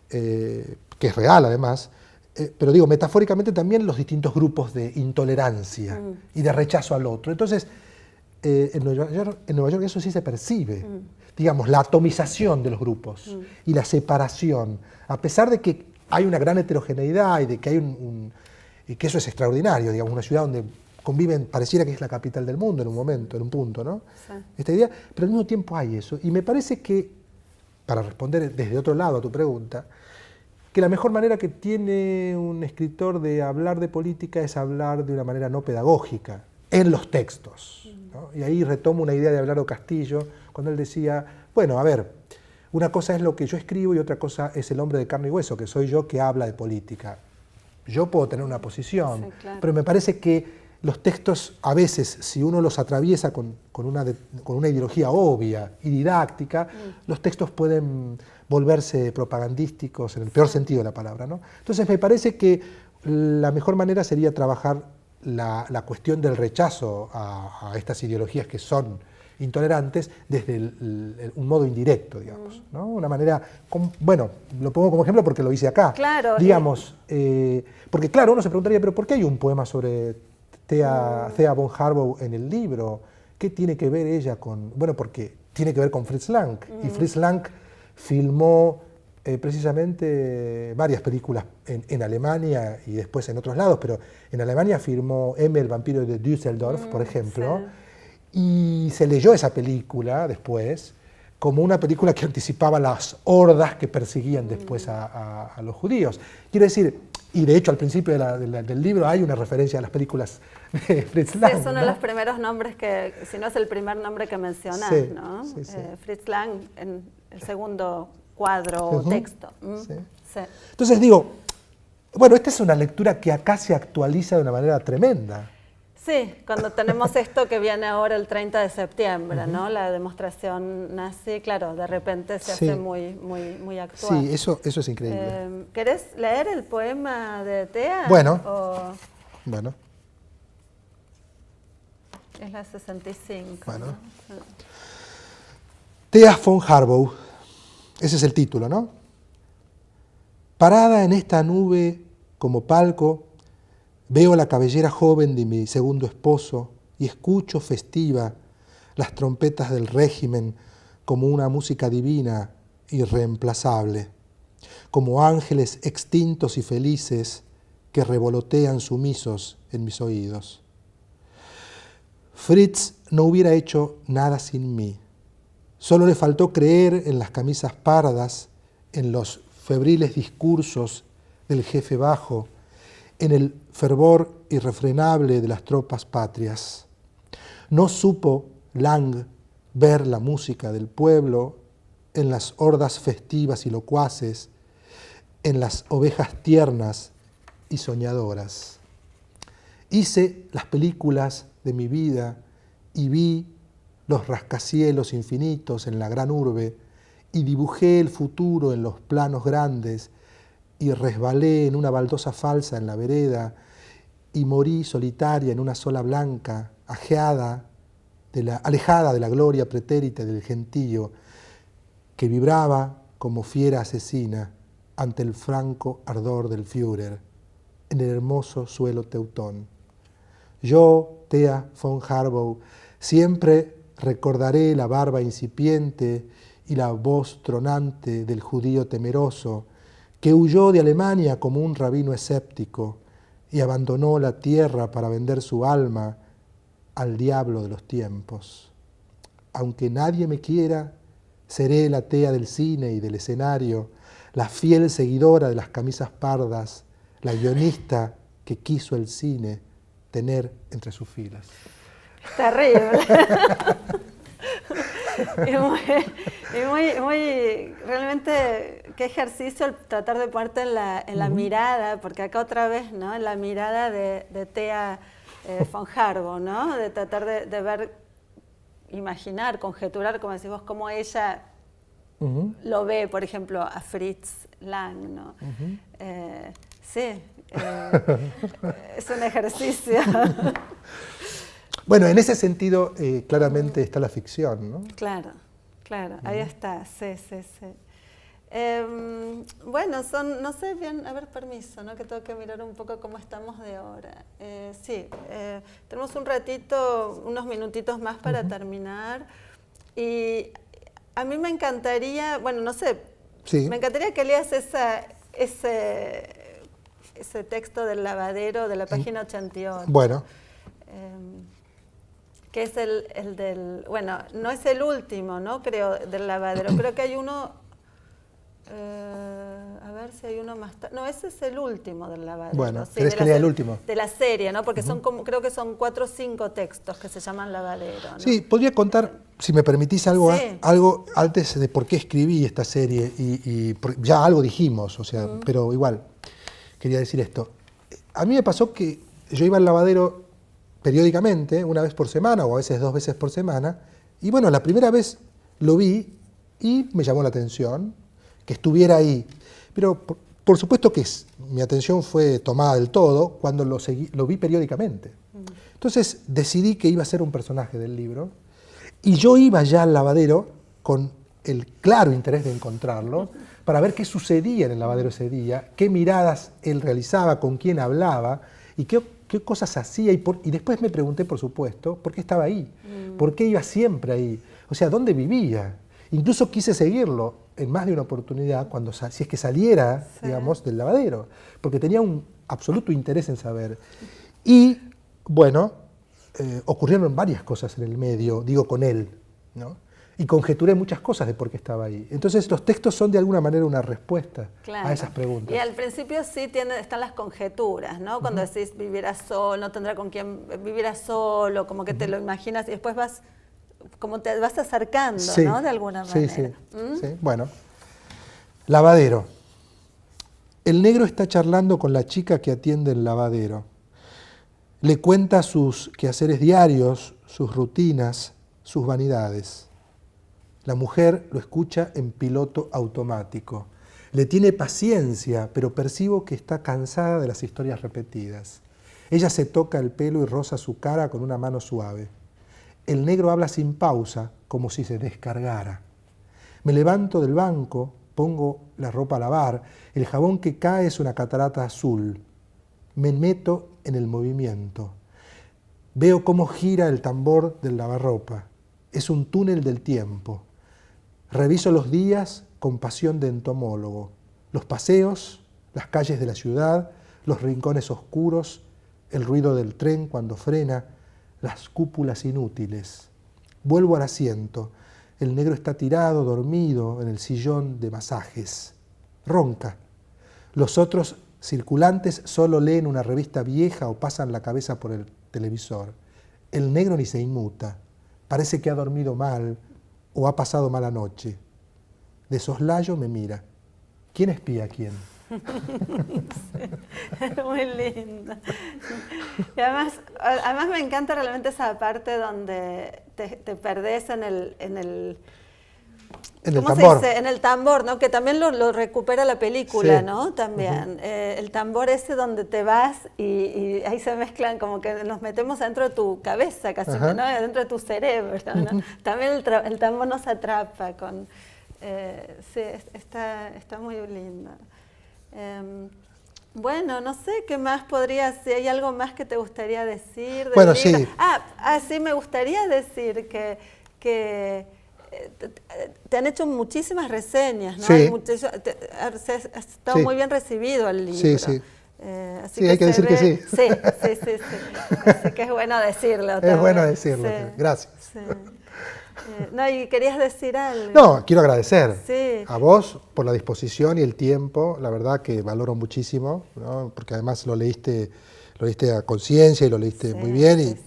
que es real además, pero digo, metafóricamente también los distintos grupos de intolerancia y de rechazo al otro. Entonces, en Nueva York eso sí se percibe, digamos, la atomización de los grupos y la separación, a pesar de que hay una gran heterogeneidad y de que hay y que eso es extraordinario, digamos, una ciudad donde conviven, pareciera que es la capital del mundo en un momento, en un punto, ¿no? Sí. Esta idea, pero al mismo tiempo hay eso. Y me parece que, para responder desde otro lado a tu pregunta, que la mejor manera que tiene un escritor de hablar de política es hablar de una manera no pedagógica, en los textos, ¿no? Y ahí retomo una idea de Abelardo Castillo, cuando él decía, bueno, a ver, una cosa es lo que yo escribo y otra cosa es el hombre de carne y hueso, que soy yo que habla de política. Yo puedo tener una posición, sí, claro, pero me parece que los textos, a veces, si uno los atraviesa con una ideología obvia y didáctica, los textos pueden volverse propagandísticos en el peor sentido de la palabra, ¿no? Entonces me parece que la mejor manera sería trabajar la cuestión del rechazo a estas ideologías que son intolerantes desde un modo indirecto, digamos, ¿no? Una manera, bueno, lo pongo como ejemplo porque lo hice acá. Claro. Digamos, porque claro, uno se preguntaría, pero ¿por qué hay un poema sobre Thea von Harbou en el libro? ¿Qué tiene que ver ella con...? Bueno, porque tiene que ver con Fritz Lang, y Fritz Lang filmó precisamente varias películas en Alemania y después en otros lados, pero en Alemania filmó M, el vampiro de Düsseldorf, por ejemplo, sí. Y se leyó esa película después como una película que anticipaba las hordas que perseguían después a los judíos. Quiero decir, y de hecho al principio del libro hay una referencia a las películas de Fritz Lang. Sí, es uno de ¿no? los primeros nombres que, si no es el primer nombre que mencionas, Sí, ¿no? sí, sí. Fritz Lang en el segundo cuadro o texto. Sí. Sí. Entonces digo, bueno, esta es una lectura que acá se actualiza de una manera tremenda. Sí, cuando tenemos esto que viene ahora el 30 de septiembre, ¿no? La demostración nazi, claro, de repente se hace muy actual. Sí, eso es increíble. ¿Querés leer el poema de Thea? Bueno. Bueno. Es la 65. Bueno. ¿no? Sí. Thea von Harbou, ese es el título, ¿no? Parada en esta nube como palco, veo la cabellera joven de mi segundo esposo y escucho festiva las trompetas del régimen como una música divina irreemplazable, como ángeles extintos y felices que revolotean sumisos en mis oídos. Fritz no hubiera hecho nada sin mí. Solo le faltó creer en las camisas pardas, en los febriles discursos del jefe bajo, en el fervor irrefrenable de las tropas patrias. No supo Lang ver la música del pueblo en las hordas festivas y locuaces, en las ovejas tiernas y soñadoras. Hice las películas de mi vida y vi los rascacielos infinitos en la gran urbe y dibujé el futuro en los planos grandes y resbalé en una baldosa falsa en la vereda y morí solitaria en una sola blanca, alejada de la gloria pretérita del gentío que vibraba como fiera asesina ante el franco ardor del Führer en el hermoso suelo teutón. Yo, Thea von Harbou, siempre recordaré la barba incipiente y la voz tronante del judío temeroso que huyó de Alemania como un rabino escéptico y abandonó la tierra para vender su alma al diablo de los tiempos. Aunque nadie me quiera, seré la Thea del cine y del escenario, la fiel seguidora de las camisas pardas, la guionista que quiso el cine tener entre sus filas. Terrible. Realmente, qué ejercicio el tratar de ponerte en la mirada, porque acá otra vez, ¿no? En la mirada de Thea von Harbou, ¿no? De tratar de ver, imaginar, conjeturar, como decís vos, cómo ella lo ve, por ejemplo, a Fritz Lang, ¿no? Sí, es un ejercicio. Bueno, en ese sentido, claramente está la ficción, ¿no? Claro, ahí está, sí. Bueno, no sé bien, a ver, permiso, ¿no? Que tengo que mirar un poco cómo estamos de hora. Sí, tenemos un ratito, unos minutitos más para terminar. Y a mí me encantaría, bueno, no sé, me encantaría que leas ese texto del lavadero de la página 88. Bueno. Que es el del, bueno, no es el último, ¿no? Creo, del lavadero. Creo que hay uno, a ver si hay uno más tarde. No, ese es el último del lavadero. Bueno, sí, ¿querés que lea el último? De la serie, ¿no? Porque son como, creo que son 4 o 5 textos que se llaman lavadero, ¿no? Sí, podría contar, si me permitís, algo antes de por qué escribí esta serie. Y ya algo dijimos, o sea, pero igual, quería decir esto. A mí me pasó que yo iba al lavadero periódicamente, una vez por semana o a veces 2 veces por semana, y bueno, la primera vez lo vi y me llamó la atención que estuviera ahí. Pero por supuesto que mi atención fue tomada del todo cuando lo vi periódicamente. Entonces decidí que iba a ser un personaje del libro y yo iba ya al lavadero con el claro interés de encontrarlo para ver qué sucedía en el lavadero ese día, qué miradas él realizaba, con quién hablaba y qué cosas hacía. Y después me pregunté, por supuesto, por qué estaba ahí, por qué iba siempre ahí, o sea, dónde vivía. Incluso quise seguirlo en más de una oportunidad, si es que saliera, digamos, del lavadero, porque tenía un absoluto interés en saber. Y, bueno, ocurrieron varias cosas en el medio, digo, con él, ¿no? Y conjeturé muchas cosas de por qué estaba ahí. Entonces, los textos son de alguna manera una respuesta a esas preguntas. Y al principio sí están las conjeturas, ¿no? Cuando decís vivirá solo, no tendrá con quién, vivirá solo, como que te lo imaginas y después como te vas acercando, ¿no? De alguna manera. Sí. Bueno, lavadero. El negro está charlando con la chica que atiende el lavadero. Le cuenta sus quehaceres diarios, sus rutinas, sus vanidades. La mujer lo escucha en piloto automático. Le tiene paciencia, pero percibo que está cansada de las historias repetidas. Ella se toca el pelo y roza su cara con una mano suave. El negro habla sin pausa, como si se descargara. Me levanto del banco, pongo la ropa a lavar. El jabón que cae es una catarata azul. Me meto en el movimiento. Veo cómo gira el tambor del lavarropa. Es un túnel del tiempo. Reviso los días con pasión de entomólogo. Los paseos, las calles de la ciudad, los rincones oscuros, el ruido del tren cuando frena, las cúpulas inútiles. Vuelvo al asiento. El negro está tirado, dormido, en el sillón de masajes. Ronca. Los otros circulantes solo leen una revista vieja o pasan la cabeza por el televisor. El negro ni se inmuta. Parece que ha dormido mal o ha pasado mala noche. De soslayo me mira. ¿Quién espía a quién? Sí, muy linda. Y además me encanta realmente esa parte donde te perdés en el tambor. Se dice? En el tambor, ¿no? Que también lo recupera la película, Sí. ¿no? También. El tambor ese donde te vas y ahí se mezclan, como que nos metemos dentro de tu cabeza, casi, ¿no? Dentro de tu cerebro, ¿no? También el tambor nos atrapa con... sí, está muy linda. Bueno, no sé qué más si hay algo más que te gustaría decir del libro. Sí. Sí, me gustaría decir que te han hecho muchísimas reseñas, ¿no? Sí. Ha estado muy bien recibido el libro. Sí. Así sí, hay que decir que sí. Sí. Así que es bueno decirlo. Es bueno decirlo. Sí. Gracias. Sí. No, ¿y querías decir algo? No, quiero agradecer a vos por la disposición y el tiempo. La verdad que valoro muchísimo, ¿no? Porque además lo leíste a conciencia y lo leíste muy bien y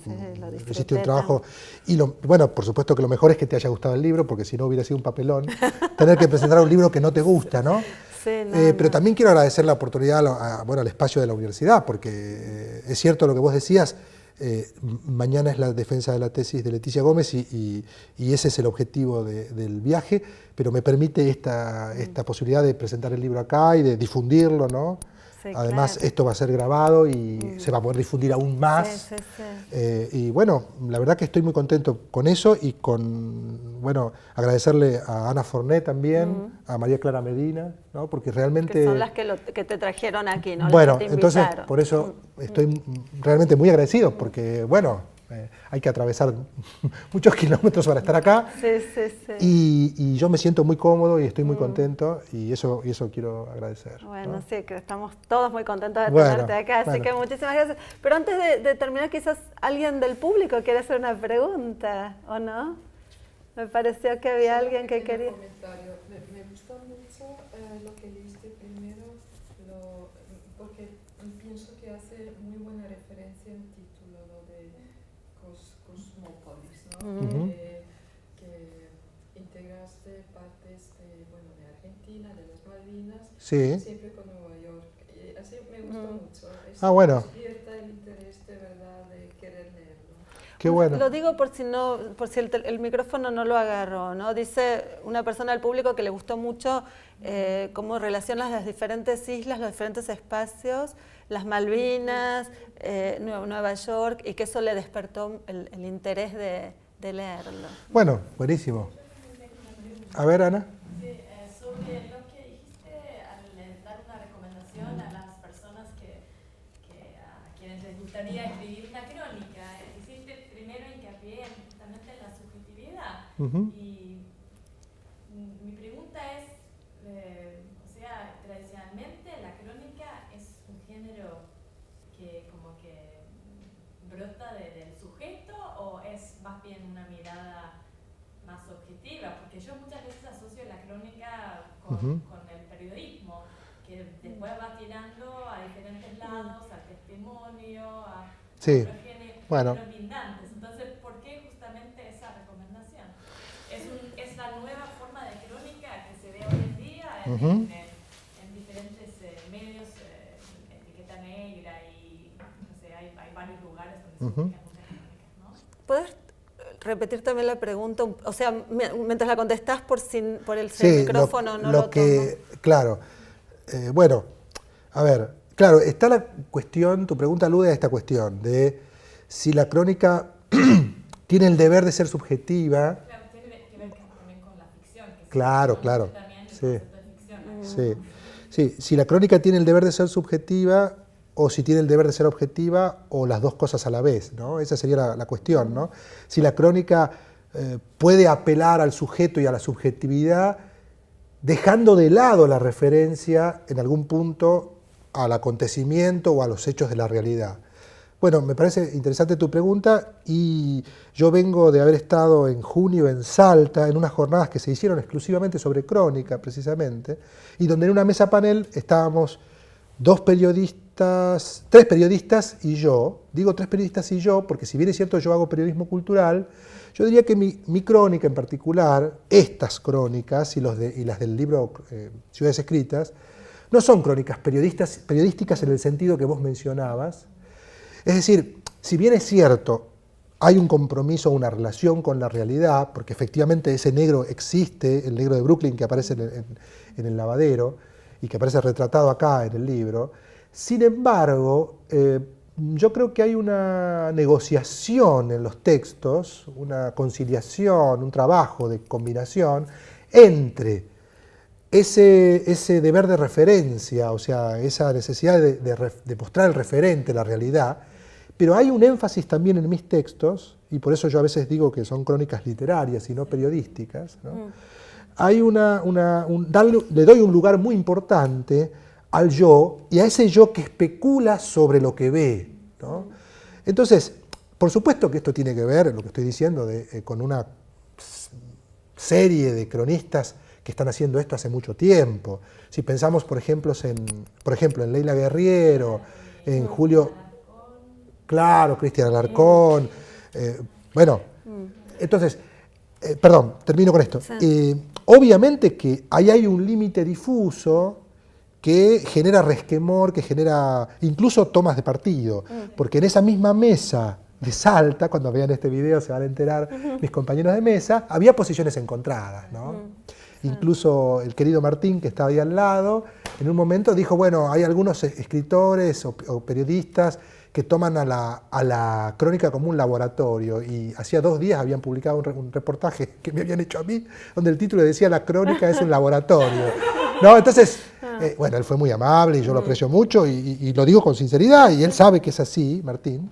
hiciste un trabajo. Y bueno, por supuesto que lo mejor es que te haya gustado el libro, porque si no hubiera sido un papelón tener que presentar un libro que no te gusta, ¿no? Pero también quiero agradecer la oportunidad al espacio de la universidad, porque es cierto lo que vos decías. Mañana es la defensa de la tesis de Leticia Gómez y ese es el objetivo del viaje, pero me permite esta posibilidad de presentar el libro acá y de difundirlo, ¿no? Sí, además, claro. Esto va a ser grabado y se va a poder difundir aún más. Y bueno, la verdad que estoy muy contento con eso y agradecerle a Ana Forné también, a María Clara Medina, ¿no? Porque realmente... Que son las que te trajeron aquí, ¿no? Bueno, las que te entonces por eso estoy realmente muy agradecido, porque hay que atravesar muchos kilómetros para estar acá. Y yo me siento muy cómodo y estoy muy contento y eso quiero agradecer. Bueno, ¿no? Sí, que estamos todos muy contentos de tenerte acá, así que muchísimas gracias. Pero antes de terminar, quizás alguien del público quiere hacer una pregunta, ¿o no? Me pareció que había alguien que quería... Me gustó mucho lo que leíste primero, porque pienso que hace muy buena referencia el título, lo de Cosmópolis, ¿no? Que integraste partes de Argentina, de las Malvinas, siempre con Nueva York. Y así me gustó mucho. Eso despierta el interés de verdad de querer leerlo. Qué bueno. Lo digo por si el micrófono no lo agarró, ¿no? Dice una persona del público que le gustó mucho cómo relacionas las diferentes islas, los diferentes espacios, las Malvinas, Nueva York, y que eso le despertó el interés de leerlo. Bueno, buenísimo. A ver, Ana. Sí, sobre lo que dijiste al dar una recomendación a las personas a quienes les gustaría escribir una crónica, hiciste primero hincapié justamente en la subjetividad. Y mi pregunta es, o sea, tradicionalmente la crónica es un género que como que brota del sujeto, o es más bien una mirada más objetiva, porque yo muchas veces asocio la crónica con el periodismo, que después va tirando a diferentes lados, al testimonio, a Sí. otros géneros lindantes. Entonces, ¿por qué justamente esa recomendación? Es la nueva forma de crónica que se ve hoy en día en diferentes medios, etiqueta negra, y no sé, hay varios lugares donde se publican muchas crónicas, ¿no? ¿Puedes repetir también la pregunta? O sea, mientras la contestás por el Sí, micrófono no lo que, claro, bueno, a ver, claro, está la cuestión, tu pregunta alude a esta cuestión de si la crónica tiene el deber de ser subjetiva. Claro, tiene que ver también con la ficción. Que Claro, se claro, también el sí. concepto de ficción, ¿no? Sí, sí, si la crónica tiene el deber de ser subjetiva o si tiene el deber de ser objetiva, o las dos cosas a la vez, ¿no? Esa sería la cuestión, ¿no? Si la crónica puede apelar al sujeto y a la subjetividad, dejando de lado la referencia en algún punto al acontecimiento o a los hechos de la realidad. Bueno, me parece interesante tu pregunta, y yo vengo de haber estado en junio en Salta, en unas jornadas que se hicieron exclusivamente sobre crónica, precisamente, y donde en una mesa panel estábamos tres periodistas y yo. Digo tres periodistas y yo porque, si bien es cierto yo hago periodismo cultural, yo diría que mi crónica en particular, estas crónicas y las del libro Ciudades Escritas, no son crónicas periodísticas en el sentido que vos mencionabas. Es decir, si bien es cierto, hay un compromiso, una relación con la realidad, porque efectivamente ese negro existe, el negro de Brooklyn que aparece en el lavadero y que aparece retratado acá en el libro. Sin embargo, yo creo que hay una negociación en los textos, una conciliación, un trabajo de combinación entre ese deber de referencia, o sea, esa necesidad de mostrar el referente, la realidad, pero hay un énfasis también en mis textos, y por eso yo a veces digo que son crónicas literarias y no periodísticas, ¿no? Hay le doy un lugar muy importante al yo, y a ese yo que especula sobre lo que ve, ¿no? Entonces, por supuesto que esto tiene que ver, lo que estoy diciendo, con una serie de cronistas que están haciendo esto hace mucho tiempo. Si pensamos, por ejemplo, en Leila Guerriero, en Julio, claro, Cristian Alarcón, bueno, entonces, perdón, termino con esto. Sí. Obviamente que ahí hay un límite difuso que genera resquemor, que genera incluso tomas de partido, porque en esa misma mesa de Salta, cuando vean este video se van a enterar mis compañeros de mesa, había posiciones encontradas, ¿no? Incluso el querido Martín, que estaba ahí al lado, en un momento dijo, bueno, hay algunos escritores o periodistas que toman a la crónica como un laboratorio, y hacía 2 días habían publicado un reportaje que me habían hecho a mí, donde el título decía "La crónica es un laboratorio". ¿No? Entonces, bueno, él fue muy amable y yo lo aprecio mucho, y lo digo con sinceridad, y él sabe que es así, Martín.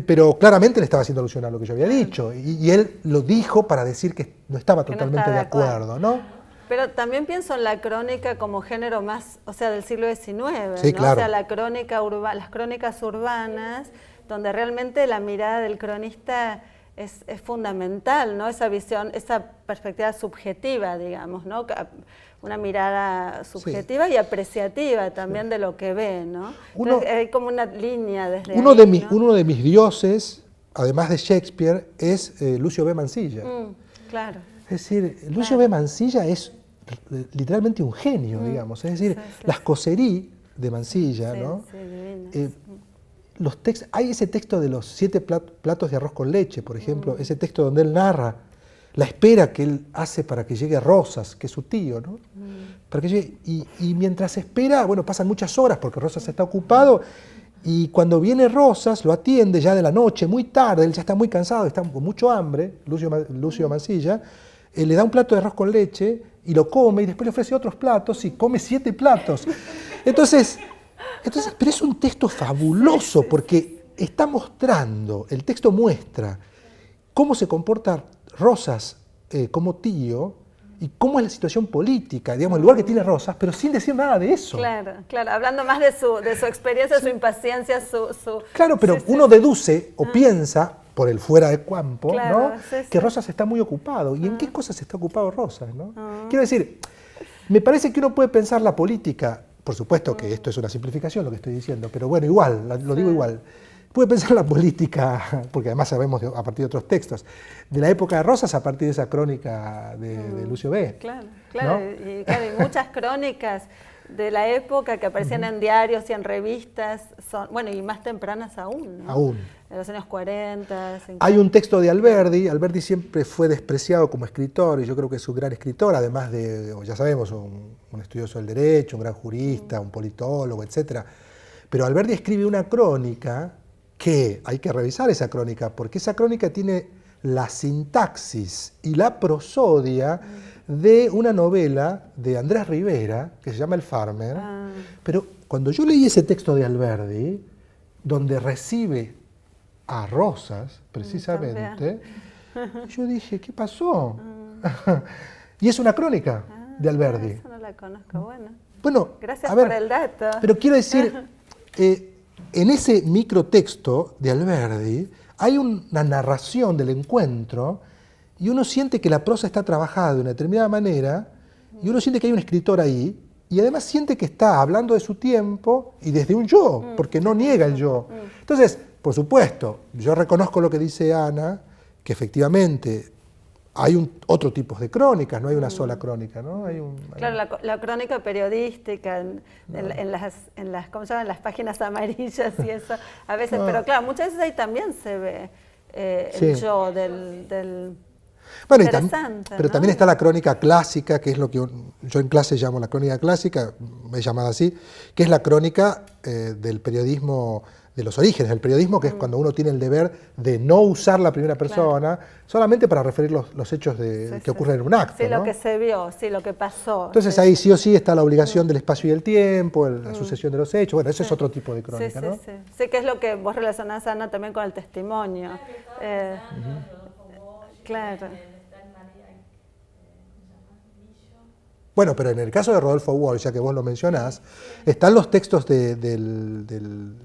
Pero claramente le estaba haciendo alusión a lo que yo había dicho, y él lo dijo para decir que no estaba totalmente de acuerdo, ¿no? Pero también pienso en la crónica como género más, o sea, del siglo XIX, sí, ¿no? Claro. O sea, las crónicas urbanas, donde realmente la mirada del cronista es fundamental, ¿no? Esa visión, esa perspectiva subjetiva, digamos, ¿no? Una mirada subjetiva y apreciativa también de lo que ve, ¿no? Entonces, hay como una línea desde uno ahí, de mis dioses, además de Shakespeare, es Lucio B. Mansilla. Claro. Es decir, Lucio B. Mansilla es literalmente un genio, digamos. Es decir, las Coserí de Mansilla, ¿no? los textos, hay ese texto de los 7 platos de arroz con leche, por ejemplo, ese texto donde él narra la espera que él hace para que llegue Rosas, que es su tío, ¿no? Para que llegue, y mientras espera, bueno, pasan muchas horas porque Rosas está ocupado, y cuando viene Rosas lo atiende ya de la noche, muy tarde, él ya está muy cansado, está con mucho hambre, Lucio Mansilla, le da un plato de arroz con leche y lo come, y después le ofrece otros platos y come 7 platos. Entonces, pero es un texto fabuloso porque está mostrando, el texto muestra cómo se comporta Rosas como tío y cómo es la situación política, digamos, el lugar que tiene Rosas, pero sin decir nada de eso. Claro, claro, hablando más de su experiencia, su impaciencia, su... Claro, pero uno deduce o piensa, por el fuera de campo, claro, ¿no? Que Rosas está muy ocupado. ¿Y en qué cosas está ocupado Rosas, no? Quiero decir, me parece que uno puede pensar la política, por supuesto que esto es una simplificación lo que estoy diciendo, pero bueno, igual, lo digo igual. Puede pensar la política, porque además sabemos a partir de otros textos, de la época de Rosas a partir de esa crónica de Lucio B. Claro, claro, ¿no? y muchas crónicas de la época que aparecían en diarios y en revistas, bueno, y más tempranas aún, ¿no? Aún. En los años 40, 50. Hay un texto de Alberdi. Alberdi siempre fue despreciado como escritor, y yo creo que es un gran escritor, además de, ya sabemos, un estudioso del derecho, un gran jurista, un politólogo, etc. Pero Alberdi escribe una crónica que hay que revisar esa crónica, porque esa crónica tiene la sintaxis y la prosodia de una novela de Andrés Rivera, que se llama El Farmer. Pero cuando yo leí ese texto de Alberdi, donde recibe a Rosas, precisamente, yo dije, ¿qué pasó? Y es una crónica de Alberdi. Eso no la conozco, bueno. Gracias por el dato. Pero quiero decir, en ese microtexto de Alberdi hay una narración del encuentro y uno siente que la prosa está trabajada de una determinada manera y uno siente que hay un escritor ahí y además siente que está hablando de su tiempo y desde un yo, porque no niega el yo. Entonces, por supuesto, yo reconozco lo que dice Ana, que efectivamente hay otro tipo de crónicas, no hay una sola crónica, ¿no? Claro, la crónica periodística en las ¿cómo se llaman? Las páginas amarillas y eso, a veces, pero claro, muchas veces ahí también se ve el yo del bueno, interesante, pero ¿no? también está la crónica clásica, que es lo que yo en clase llamo la crónica clásica, me he llamado así, que es la crónica del periodismo, de los orígenes del periodismo, que es cuando uno tiene el deber de no usar la primera persona, solamente para referir los hechos que ocurren en un acto. Sí, ¿no? lo que se vio, sí, lo que pasó. Entonces ahí sí o sí está la obligación del espacio y el tiempo, la sucesión de los hechos, bueno, eso es otro tipo de crónica, ¿no? Sí, que es lo que vos relacionás, Ana, también con el testimonio. Claro. Bueno, pero en el caso de Rodolfo Walsh, ya que vos lo mencionás, están los textos del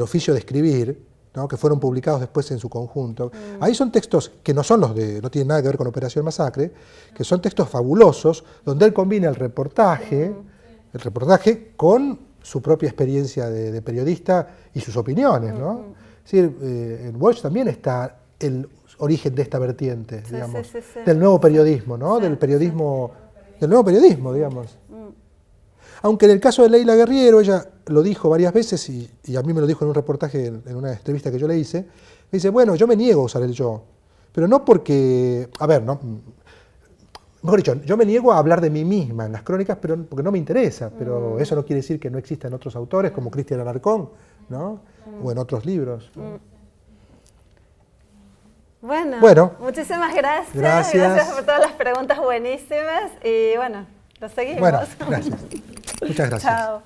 oficio de escribir, ¿no? Que fueron publicados después en su conjunto. Ahí son textos que no son no tienen nada que ver con Operación Masacre, que son textos fabulosos, donde él combina el reportaje con su propia experiencia de periodista y sus opiniones, ¿no? Es decir, en Walsh también está el origen de esta vertiente, digamos, del nuevo periodismo, ¿no? Del nuevo periodismo, digamos. Aunque en el caso de Leila Guerriero, ella lo dijo varias veces, y a mí me lo dijo en un reportaje, en una entrevista que yo le hice, me dice, bueno, yo me niego a usar el yo, pero no porque, mejor dicho, yo me niego a hablar de mí misma en las crónicas, pero porque no me interesa, pero eso no quiere decir que no existan otros autores, como Cristian Alarcón, ¿no? O en otros libros. Bueno, muchísimas gracias. Gracias por todas las preguntas buenísimas y bueno, lo seguimos. Bueno, gracias. Muchas gracias. Chao.